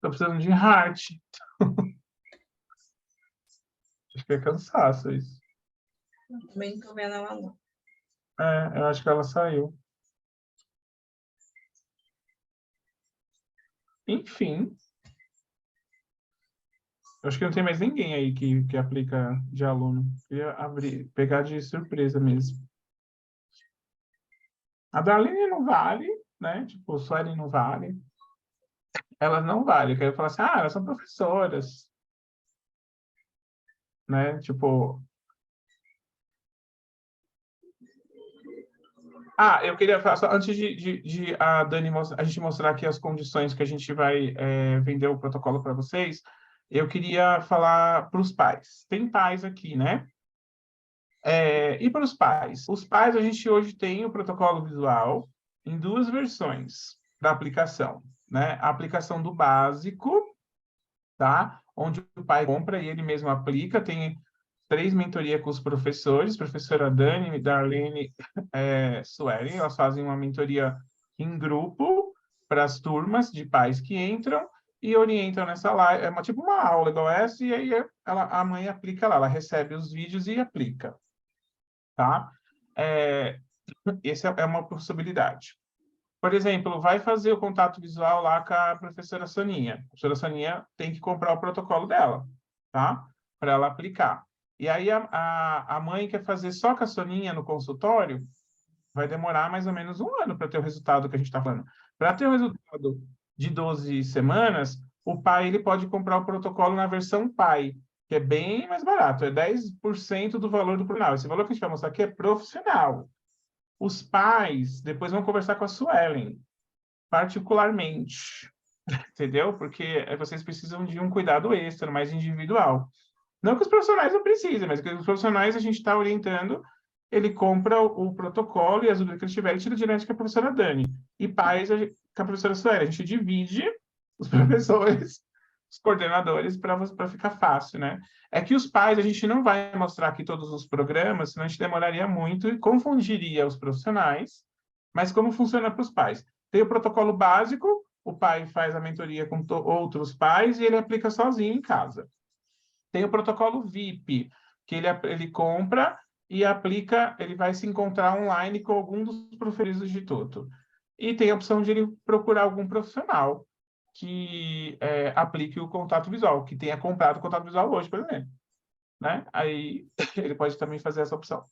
Tô precisando de heart. Acho que é cansaço isso. Também não tô vendo ela, não. Eu acho que ela saiu. Enfim. Eu acho que não tem mais ninguém aí que aplica de aluno. Queria pegar de surpresa mesmo. A Darlene não vale, né? Tipo, o Suelen não vale. Elas não valem. Eu quero falar assim, elas são professoras. Né? Tipo... eu queria falar só, antes de a Dani a gente mostrar aqui as condições que a gente vai vender o protocolo para vocês, eu queria falar para os pais. Tem pais aqui, né? E para os pais? Os pais, a gente hoje tem o protocolo visual em duas versões da aplicação, né? A aplicação do básico, tá? Onde o pai compra e ele mesmo aplica, tem 3 mentorias com os professores, professora Dani, Darlene, Suelen, elas fazem uma mentoria em grupo para as turmas de pais que entram e orientam nessa live, tipo uma aula igual essa, e aí a mãe aplica lá, ela recebe os vídeos e aplica, tá? Essa é uma possibilidade. Por exemplo, vai fazer o contato visual lá com a professora Soninha. A professora Soninha tem que comprar o protocolo dela, tá? Para ela aplicar. E aí a mãe quer fazer só com a Soninha no consultório, vai demorar mais ou menos 1 ano para ter o resultado que a gente está falando. Para ter o resultado de 12 semanas, o pai ele pode comprar o protocolo na versão pai, que é bem mais barato, é 10% do valor do profissional. Esse valor que a gente vai mostrar aqui é profissional. Os pais depois vão conversar com a Suelen, particularmente, entendeu? Porque vocês precisam de um cuidado extra, mais individual. Não que os profissionais não precisem, mas que os profissionais a gente está orientando, ele compra o protocolo e as dúvidas que ele tiver, ele tira direto com a professora Dani. E pais, com a professora Sueli, a gente divide os professores, os coordenadores, para ficar fácil, né? É que os pais, a gente não vai mostrar aqui todos os programas, senão a gente demoraria muito e confundiria os profissionais, mas como funciona para os pais? Tem o protocolo básico, o pai faz a mentoria com outros pais e ele aplica sozinho em casa. Tem o protocolo VIP, que ele compra e aplica, ele vai se encontrar online com algum dos professores do Instituto. E tem a opção de ele procurar algum profissional que aplique o contato visual, que tenha comprado o contato visual hoje, por exemplo. Né? Aí ele pode também fazer essa opção.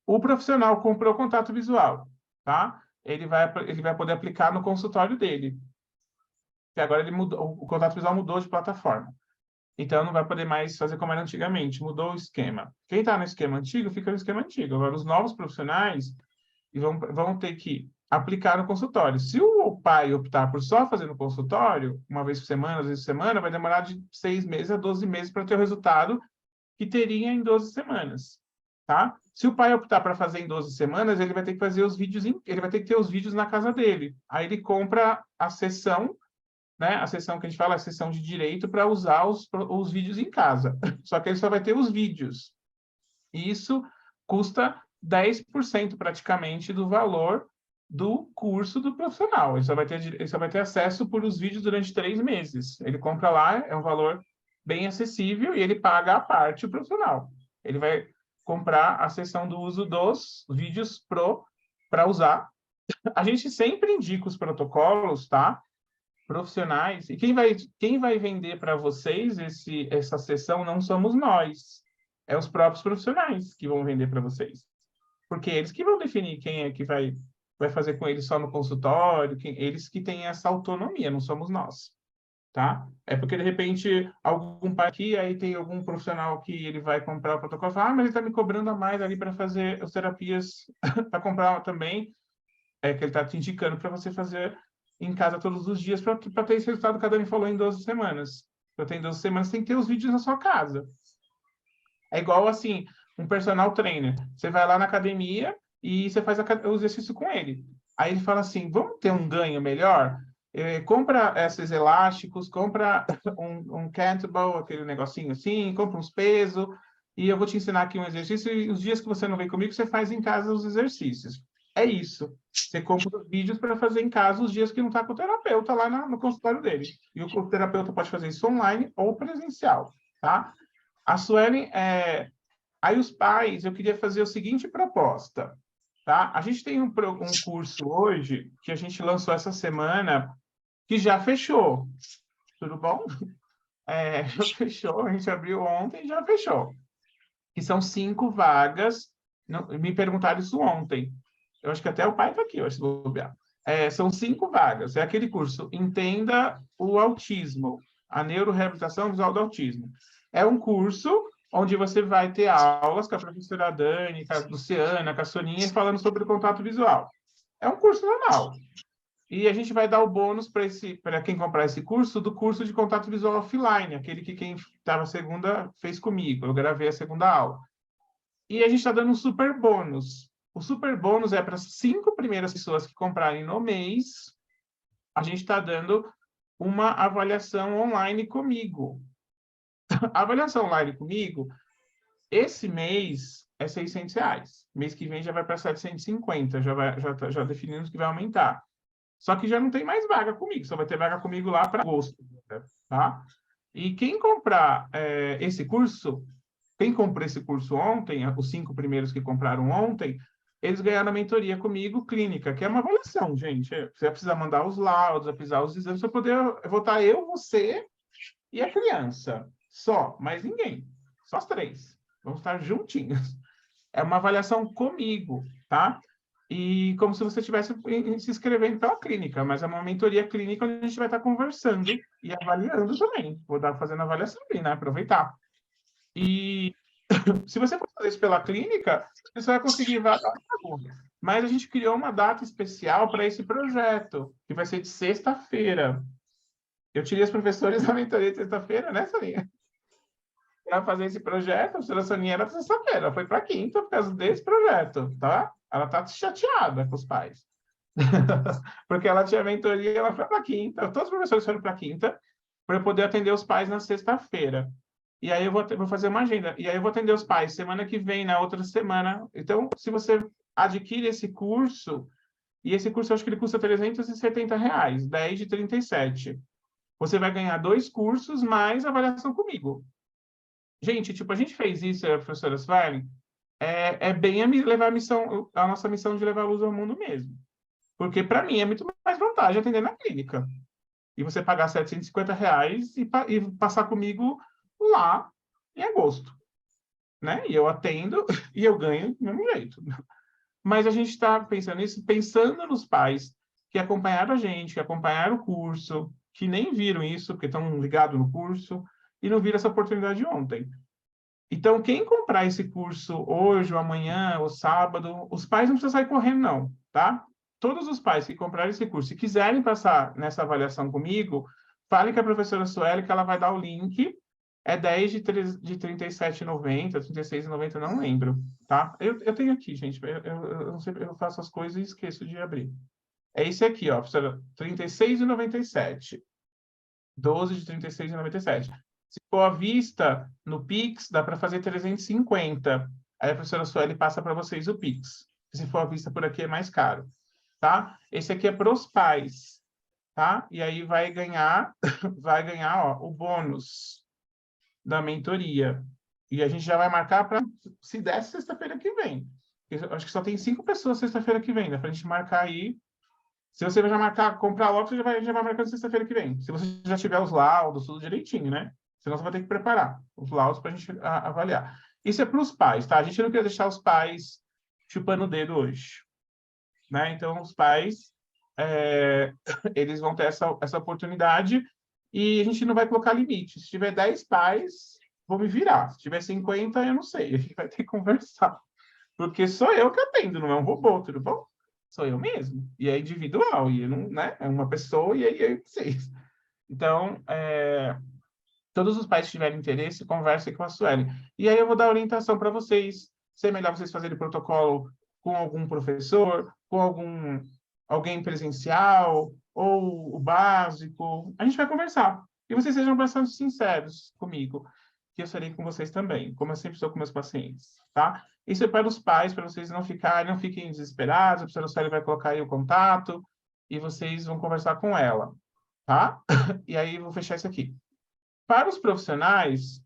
O profissional comprou o contato visual, tá? Ele vai poder aplicar no consultório dele. Que agora ele mudou, o contato visual mudou de plataforma. Então, não vai poder mais fazer como era antigamente, mudou o esquema. Quem está no esquema antigo, fica no esquema antigo. Agora, os novos profissionais vão ter que aplicar no consultório. Se o pai optar por só fazer no consultório, uma vez por semana, 2 vezes por semana, vai demorar de 6 meses a 12 meses para ter o resultado que teria em 12 semanas. Tá? Se o pai optar para fazer em 12 semanas, ele vai ter que fazer os vídeos, ele vai ter que ter os vídeos na casa dele. Aí ele compra a sessão, né? A sessão que a gente fala, a sessão de direito, para usar os vídeos em casa. Só que ele só vai ter os vídeos. E isso custa 10% praticamente do valor do curso do profissional. Ele só vai ter acesso por os vídeos durante 3 meses. Ele compra lá, é um valor bem acessível, e ele paga a parte o profissional. Ele vai comprar a sessão do uso dos vídeos Pro para usar. A gente sempre indica os protocolos, tá? Profissionais. E quem vai vender para vocês essa sessão não somos nós. É os próprios profissionais que vão vender para vocês. Porque eles que vão definir quem é que vai fazer com eles só no consultório, eles que têm essa autonomia, não somos nós, tá? É porque, de repente, algum pai aqui, aí tem algum profissional que ele vai comprar o protocolo e fala, mas ele está me cobrando a mais ali para fazer as terapias, para comprar também, que ele está te indicando para você fazer em casa todos os dias, para ter esse resultado que a Dani falou em 12 semanas. Para ter em 12 semanas, tem que ter os vídeos na sua casa. É igual, assim, um personal trainer. Você vai lá na academia e você faz o exercício com ele. Aí ele fala assim, vamos ter um ganho melhor? Compra esses elásticos, compra um kettlebell, aquele negocinho assim, compra uns pesos, e eu vou te ensinar aqui um exercício, e os dias que você não vem comigo, você faz em casa os exercícios. É isso. Você compra os vídeos para fazer em casa os dias que não está com o terapeuta lá no consultório dele. E o terapeuta pode fazer isso online ou presencial, tá? A Suelen, aí os pais, eu queria fazer a seguinte proposta, tá? A gente tem um curso hoje, que a gente lançou essa semana, que já fechou. Tudo bom? Já fechou, a gente abriu ontem e já fechou. Que são 5 vagas, me perguntaram isso ontem. Eu acho que até o pai está aqui, eu acho, se bobear. São 5 vagas, é aquele curso, Entenda o Autismo, a Neuroreabilitação Visual do Autismo. É um curso onde você vai ter aulas com a professora Dani, com a Luciana, com a Soninha, falando sobre o contato visual. É um curso normal. E a gente vai dar o bônus para quem comprar esse curso, do curso de contato visual offline, aquele que quem estava segunda fez comigo. Eu gravei a segunda aula. E a gente está dando um super bônus. O super bônus é para as 5 primeiras pessoas que comprarem no mês, a gente está dando uma avaliação online comigo. A avaliação online comigo, esse mês é R$600. Mês que vem já vai para 750, já definimos que vai aumentar. Só que já não tem mais vaga comigo, só vai ter vaga comigo lá para agosto, tá? E quem comprar esse curso, quem comprou esse curso ontem, os 5 primeiros que compraram ontem, eles ganharam a mentoria comigo, clínica, que é uma avaliação, gente. Você vai precisar mandar os laudos, vai precisar os exames, para poder votar eu, você e a criança. Só, mais ninguém. Só os 3. Vamos estar juntinhos. É uma avaliação comigo, tá? E como se você estivesse se inscrevendo pela clínica, mas é uma mentoria clínica onde a gente vai estar conversando e avaliando também. Vou estar fazendo avaliação ali, né? Aproveitar. E se você for fazer isso pela clínica, você vai conseguir vaga. Mas a gente criou uma data especial para esse projeto, que vai ser de sexta-feira. Eu tirei os professores da mentoria de sexta-feira, né, Soninha? Para fazer esse projeto, a professora Soninha era sexta-feira, ela foi para quinta por causa desse projeto, tá? Ela está chateada com os pais. Porque ela tinha mentoria, ela foi para quinta, todos os professores foram para quinta, para eu poder atender os pais na sexta-feira. E aí eu vou fazer uma agenda. E aí eu vou atender os pais semana que vem, na outra semana. Então, se você adquire esse curso, e esse curso eu acho que ele custa R$370, 10 de 37. Você vai ganhar 2 cursos mais avaliação comigo. Gente, tipo, a gente fez isso, a professora Svalin, bem levar a nossa missão de levar a luz ao mundo mesmo. Porque, para mim, é muito mais vantagem atender na clínica. E você pagar R$750 e passar comigo lá em agosto. Né? E eu atendo e eu ganho do mesmo jeito. Mas a gente está pensando nisso, pensando nos pais que acompanharam a gente, que acompanharam o curso, que nem viram isso, porque estão ligados no curso, e não viram essa oportunidade ontem. Então, quem comprar esse curso hoje, ou amanhã, ou sábado, os pais não precisam sair correndo, não, tá? Todos os pais que comprarem esse curso, se quiserem passar nessa avaliação comigo, falem com a professora Sueli, que ela vai dar o link. É 10 de R$37,90, R$36,90, não lembro, tá? Eu tenho aqui, gente, eu não sei, eu faço as coisas e esqueço de abrir. É esse aqui, ó, professora, R$36,97. 12 de R$36,97. Se for à vista, no Pix, dá para fazer 350. Aí a professora Sueli passa para vocês o Pix. Se for à vista por aqui, é mais caro, tá? Esse aqui é para os pais, tá? E aí vai ganhar, ó, o bônus da mentoria. E a gente já vai marcar para, se der, sexta-feira que vem. Eu acho que só tem 5 pessoas sexta-feira que vem, dá para a gente marcar aí. Se você já marcar, comprar logo, você já vai marcando sexta-feira que vem. Se você já tiver os laudos, tudo direitinho, né? Senão você vai ter que preparar os laudos para a gente avaliar. Isso é para os pais, tá? A gente não quer deixar os pais chupando o dedo hoje, né? Então, os pais, eles vão ter essa oportunidade e a gente não vai colocar limite. Se tiver 10 pais, vou me virar. Se tiver 50, eu não sei. A gente vai ter que conversar. Porque sou eu que atendo, não é um robô, tudo bom? Sou eu mesmo. E é individual, e não, né? É uma pessoa e aí vocês. Então, todos os pais que tiverem interesse, conversem com a Sueli. E aí eu vou dar orientação para vocês. Se é melhor vocês fazerem protocolo com algum professor, com alguém presencial, ou o básico. A gente vai conversar. E vocês sejam bastante sinceros comigo, que eu serei com vocês também, como eu sempre sou com meus pacientes, tá? Isso é para os pais, para vocês não fiquem desesperados. A professora Sueli vai colocar aí o contato e vocês vão conversar com ela, tá? E aí eu vou fechar isso aqui. Para os profissionais,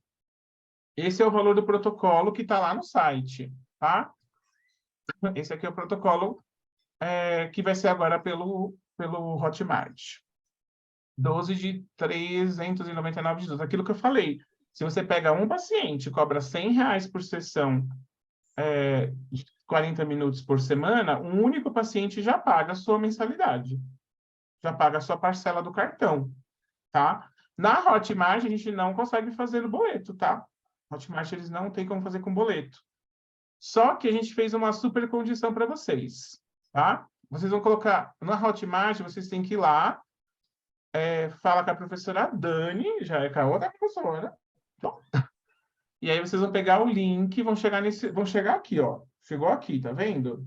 esse é o valor do protocolo que está lá no site, tá? Esse aqui é o protocolo que vai ser agora pelo Hotmart. 12 de 399 de 12. Aquilo que eu falei. Se você pega um paciente e cobra R$100 por sessão, de 40 minutos por semana, um único paciente já paga a sua mensalidade. Já paga a sua parcela do cartão, tá? Na Hotmart, a gente não consegue fazer no boleto, tá? Hotmart, eles não têm como fazer com boleto. Só que a gente fez uma super condição para vocês, tá? Vocês vão colocar... Na Hotmart, vocês têm que ir lá, fala com a professora Dani, já é com a outra professora. Bom, e aí vocês vão pegar o link, vão chegar aqui, ó. Chegou aqui, tá vendo?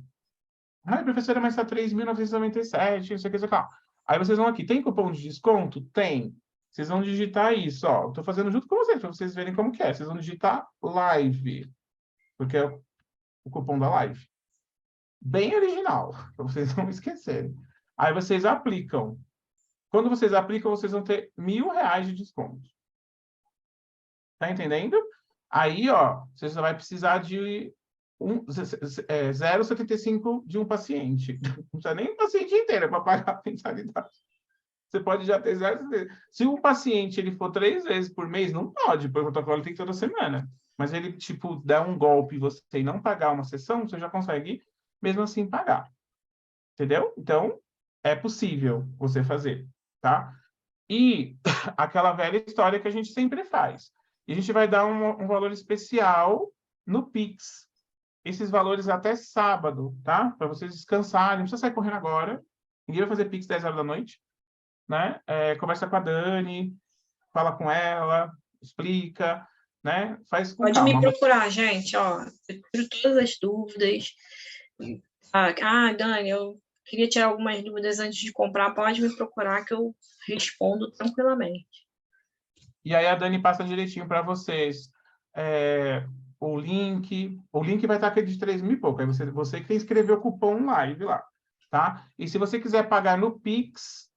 Ai, professora, mas tá 3.997, não sei o que, sei lá. Aí vocês vão aqui, tem cupom de desconto? Tem. Vocês vão digitar isso, ó. Estou fazendo junto com vocês, para vocês verem como que é. Vocês vão digitar live, porque é o cupom da live. Bem original, para vocês não esquecerem. Aí vocês aplicam. Quando vocês aplicam, vocês vão ter R$1.000 de desconto. Tá entendendo? Aí, ó, você só vai precisar de 0,75 de um paciente. Não precisa nem um paciente inteiro para pagar a mensalidade. Você pode já ter 0,75. Se um paciente ele for 3 vezes por mês, não pode, porque o protocolo tem toda semana. Mas ele, tipo, dá um golpe e você não pagar uma sessão, você já consegue, mesmo assim, pagar. Entendeu? Então, é possível você fazer, tá? E aquela velha história que a gente sempre faz. E a gente vai dar um valor especial no Pix. Esses valores até sábado, tá? Para vocês descansarem. Não precisa sair correndo agora. Ninguém vai fazer Pix 10 horas da noite, né? Conversa com a Dani, fala com ela, explica, né? Faz com Pode calma. me procurar, gente, ó. Eu tiro todas as dúvidas. Dani, eu queria tirar algumas dúvidas antes de comprar. Pode me procurar que eu respondo tranquilamente. E aí a Dani passa direitinho para vocês o link. O link vai estar aqui de 3.000 e pouco. Aí você que tem que escrever o cupom live lá, tá? E se você quiser pagar no Pix,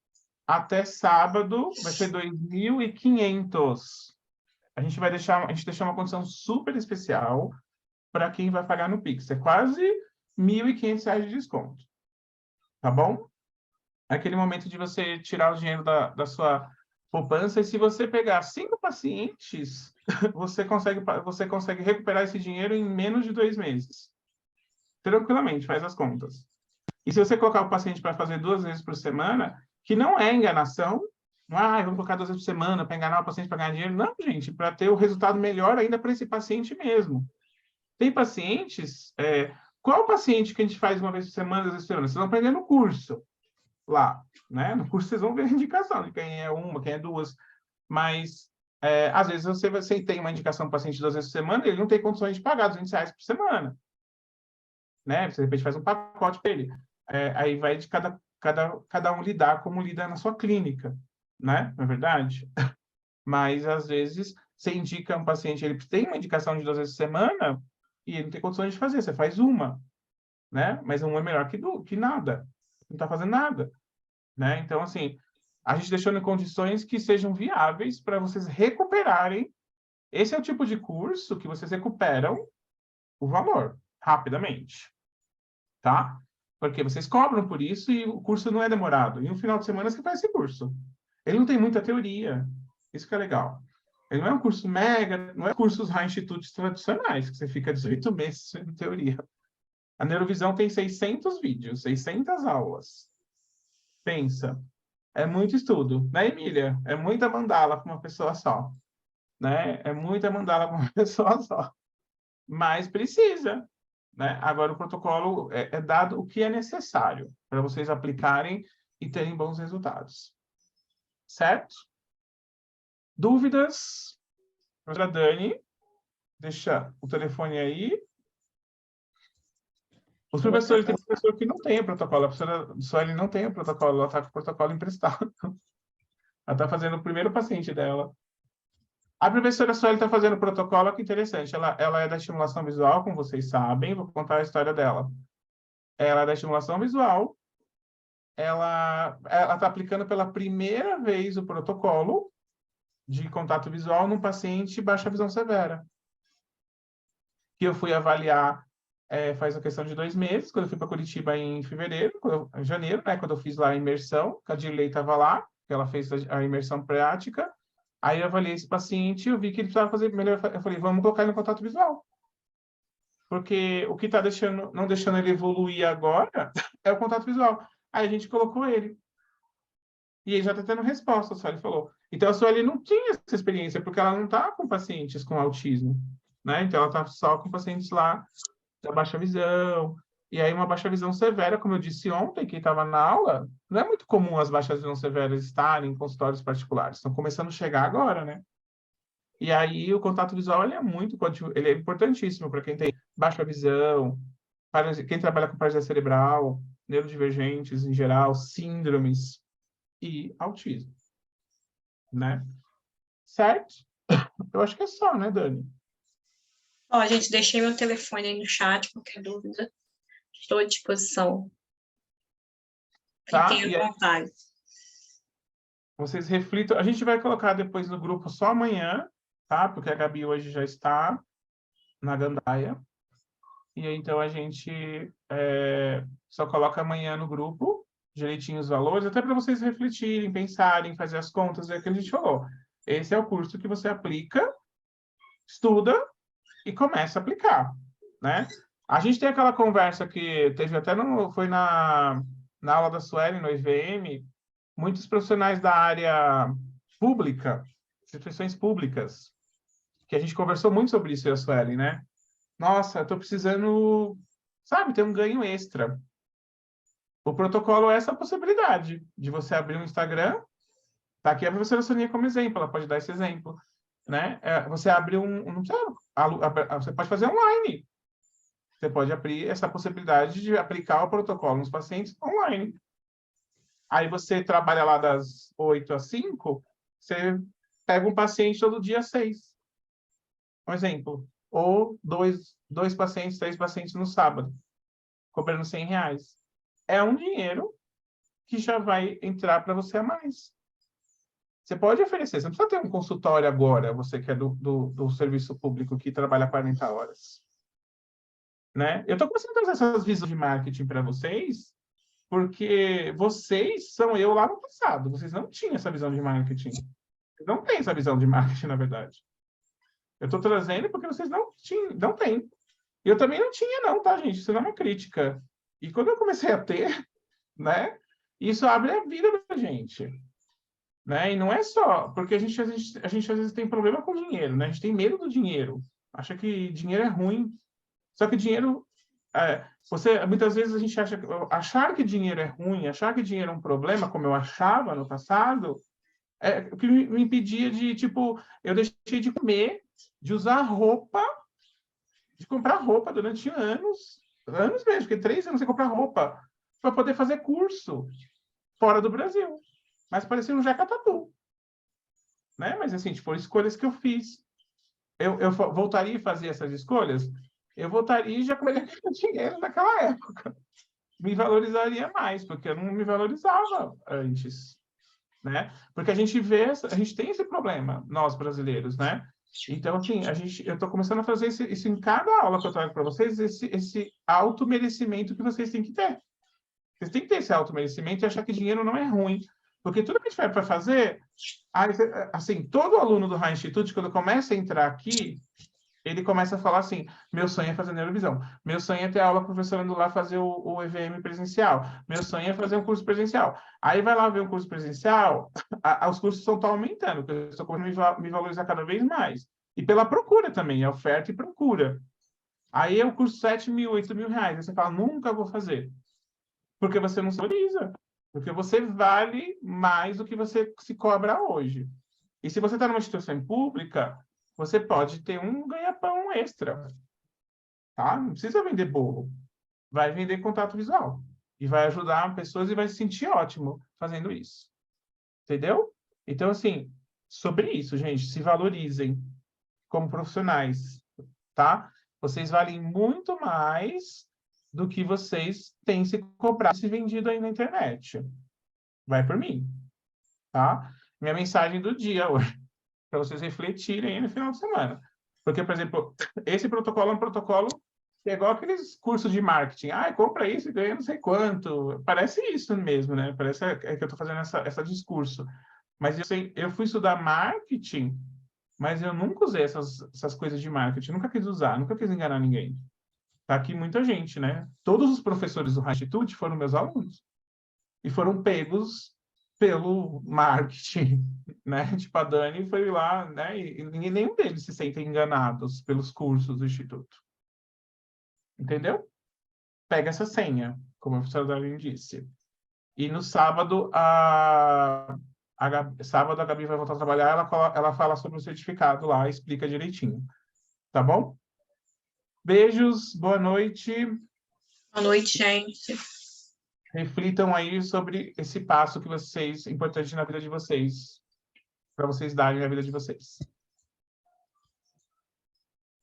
até sábado, vai ser 2.500. A gente deixou uma condição super especial para quem vai pagar no Pix. É quase R$1.500 de desconto. Tá bom? É aquele momento de você tirar o dinheiro da sua poupança, e se você pegar 5 pacientes, você consegue recuperar esse dinheiro em menos de 2 meses. Tranquilamente, faz as contas. E se você colocar o paciente para fazer 2 vezes por semana, que não é enganação, vamos colocar 2 vezes por semana para enganar o paciente para ganhar dinheiro. Não, gente, para ter o resultado melhor ainda para esse paciente mesmo. Tem pacientes... qual paciente que a gente faz 1 vez por semana, 2 vezes por semana? Vocês vão aprender no curso. Lá, né? No curso vocês vão ver a indicação de quem é 1, quem é 2, mas às vezes você tem uma indicação para o paciente 2 vezes por semana, ele não tem condições de pagar R$200 por semana, né? Você de repente faz um pacote para ele. Aí vai de cada um lidar como lida na sua clínica, né? Não é verdade? Mas às vezes você indica um paciente, ele tem uma indicação de 2 vezes por semana e ele não tem condições de fazer, você faz uma, né? Mas uma é melhor que nada, não está fazendo nada. Né? Então, assim, a gente deixou em condições que sejam viáveis para vocês recuperarem. Esse é o tipo de curso que vocês recuperam o valor rapidamente, tá? Porque vocês cobram por isso e o curso não é demorado. E no final de semana você faz esse curso. Ele não tem muita teoria. Isso que é legal. Ele não é um curso mega, não é cursos high institutos tradicionais, que você fica 18 meses em teoria. A Neurovisão tem 600 vídeos, 600 aulas. Pensa, é muito estudo, né, Emília? É muita mandala para uma pessoa só, né? É muita mandala para uma pessoa só. Mas precisa, né? Agora, o protocolo é dado o que é necessário para vocês aplicarem e terem bons resultados. Certo? Dúvidas? Professora Dani, deixa o telefone aí. Os professores, tem professor que não tem o protocolo. A professora Sueli não tem o protocolo, ela está com o protocolo emprestado. Ela está fazendo o primeiro paciente dela. A professora Sueli está fazendo o protocolo, que interessante. Ela é da estimulação visual, como vocês sabem. Vou contar a história dela. Ela é da estimulação visual. Ela está aplicando pela primeira vez o protocolo de contato visual num paciente baixa visão severa. Que eu fui avaliar faz a questão de 2 meses, quando eu fui para Curitiba em fevereiro, em janeiro, né, quando eu fiz lá a imersão, que a Dirley estava lá, que ela fez a imersão prática. Aí eu avaliei esse paciente e eu vi que ele precisava fazer melhor. Eu falei, vamos colocar ele no contato visual. Porque o que está não deixando ele evoluir agora é o contato visual. Aí a gente colocou ele. E ele já está tendo resposta, a Sueli falou. Então a Sueli não tinha essa experiência, porque ela não está com pacientes com autismo, né? Então ela está só com pacientes lá da baixa visão. E aí uma baixa visão severa, como eu disse ontem, quem estava na aula, não é muito comum as baixas visão severas estarem em consultórios particulares. Estão começando a chegar agora, né? E aí o contato visual ele é importantíssimo para quem tem baixa visão, quem trabalha com paralisia cerebral, neurodivergentes em geral, síndromes e autismo, né? Certo? Eu acho que é só, né, Dani? Ó, gente, deixei meu telefone aí no chat, qualquer dúvida. Estou à disposição. Fiquem à vontade. Vocês reflitam. A gente vai colocar depois no grupo só amanhã, tá? Porque a Gabi hoje já está na gandaia. E aí, então, a gente só coloca amanhã no grupo, direitinho os valores, até para vocês refletirem, pensarem, fazer as contas, é o que a gente falou. Esse é o curso que você aplica, estuda e começa a aplicar, né? A gente tem aquela conversa que teve até foi na aula da Sueli, no IVM, muitos profissionais da área pública, instituições públicas, que a gente conversou muito sobre isso, eu e a Sueli, né? Nossa, eu estou precisando, sabe, ter um ganho extra. O protocolo é essa possibilidade de você abrir um Instagram. Tá aqui a professora Sonia como exemplo, ela pode dar esse exemplo, né? Você abre não precisa, você pode fazer online. Você pode abrir essa possibilidade de aplicar o protocolo nos pacientes online. Aí você trabalha lá das 8 às 5, você pega um paciente todo dia às 6. Um exemplo. Ou dois pacientes, 3 pacientes no sábado, cobrando R$100. É um dinheiro que já vai entrar para você a mais. Você pode oferecer, você não precisa ter um consultório agora, você que é do serviço público que trabalha 40 horas. Né? Eu estou começando a trazer essas visões de marketing para vocês, porque vocês são eu lá no passado. Vocês não tinham essa visão de marketing. Vocês não têm essa visão de marketing, na verdade. Eu estou trazendo porque vocês não têm. Eu também não tinha, não, tá, gente? Isso não é uma crítica. E quando eu comecei a ter, né, isso abre a vida da gente. Né? E não é só, porque a gente às vezes tem problema com dinheiro, né? A gente tem medo do dinheiro. Acha que dinheiro é ruim. Só que dinheiro... muitas vezes a gente achar que dinheiro é ruim, achar que dinheiro é um problema, como eu achava no passado, o que me impedia de, tipo, eu deixei de comer, de usar roupa, de comprar roupa durante anos mesmo, porque 3 anos sem comprar roupa, para poder fazer curso fora do Brasil. Mas parecia um jaca-tatu. Né? Mas, assim, foram escolhas que eu fiz. Eu voltaria a fazer essas escolhas? Eu voltaria e já comeria dinheiro naquela época. Me valorizaria mais, porque eu não me valorizava antes. Né? Porque a gente tem esse problema, nós brasileiros, né? Então, assim, eu estou começando a fazer isso em cada aula que eu trago para vocês, esse automerecimento que vocês têm que ter. Vocês têm que ter esse automerecimento e achar que dinheiro não é ruim. Porque tudo que a gente vai para fazer, assim, todo aluno do High Institute, quando começa a entrar aqui, ele começa a falar assim, meu sonho é fazer neurovisão, meu sonho é ter aula com o professor indo lá fazer o EVM presencial, meu sonho é fazer um curso presencial. Aí vai lá ver um curso presencial, os cursos estão aumentando, porque eu estou começando me valorizar cada vez mais. E pela procura também, é oferta e procura. Aí é o curso 7 mil, 8 mil reais. Aí você fala, nunca vou fazer. Porque você não se valoriza. Porque você vale mais do que você se cobra hoje. E se você está numa instituição pública, você pode ter um ganha-pão extra. Tá? Não precisa vender bolo. Vai vender contato visual. E vai ajudar pessoas e vai se sentir ótimo fazendo isso. Entendeu? Então, assim, sobre isso, gente, se valorizem como profissionais, tá? Vocês valem muito mais do que vocês têm se cobrado, se vendido aí na internet. Vai por mim, tá? Minha mensagem do dia hoje, para vocês refletirem aí no final de semana. Porque, por exemplo, esse protocolo é um protocolo que é igual aqueles cursos de marketing. Ah, compra isso e ganha não sei quanto. Parece isso mesmo, né? Parece que eu estou fazendo essa discurso. Mas eu fui estudar marketing, mas eu nunca usei essas coisas de marketing. Nunca quis usar, nunca quis enganar ninguém. Tá aqui muita gente, né? Todos os professores do High Institute foram meus alunos. E foram pegos pelo marketing, né? Tipo, a Dani foi lá, né? E nenhum deles se sentem enganados pelos cursos do Instituto. Entendeu? Pega essa senha, como a professora Darlene disse. E no sábado, sábado a Gabi vai voltar a trabalhar, ela fala sobre o certificado lá, explica direitinho. Tá bom? Beijos, boa noite. Boa noite, gente. Reflitam aí sobre esse passo que vocês, importante na vida de vocês, para vocês darem na vida de vocês.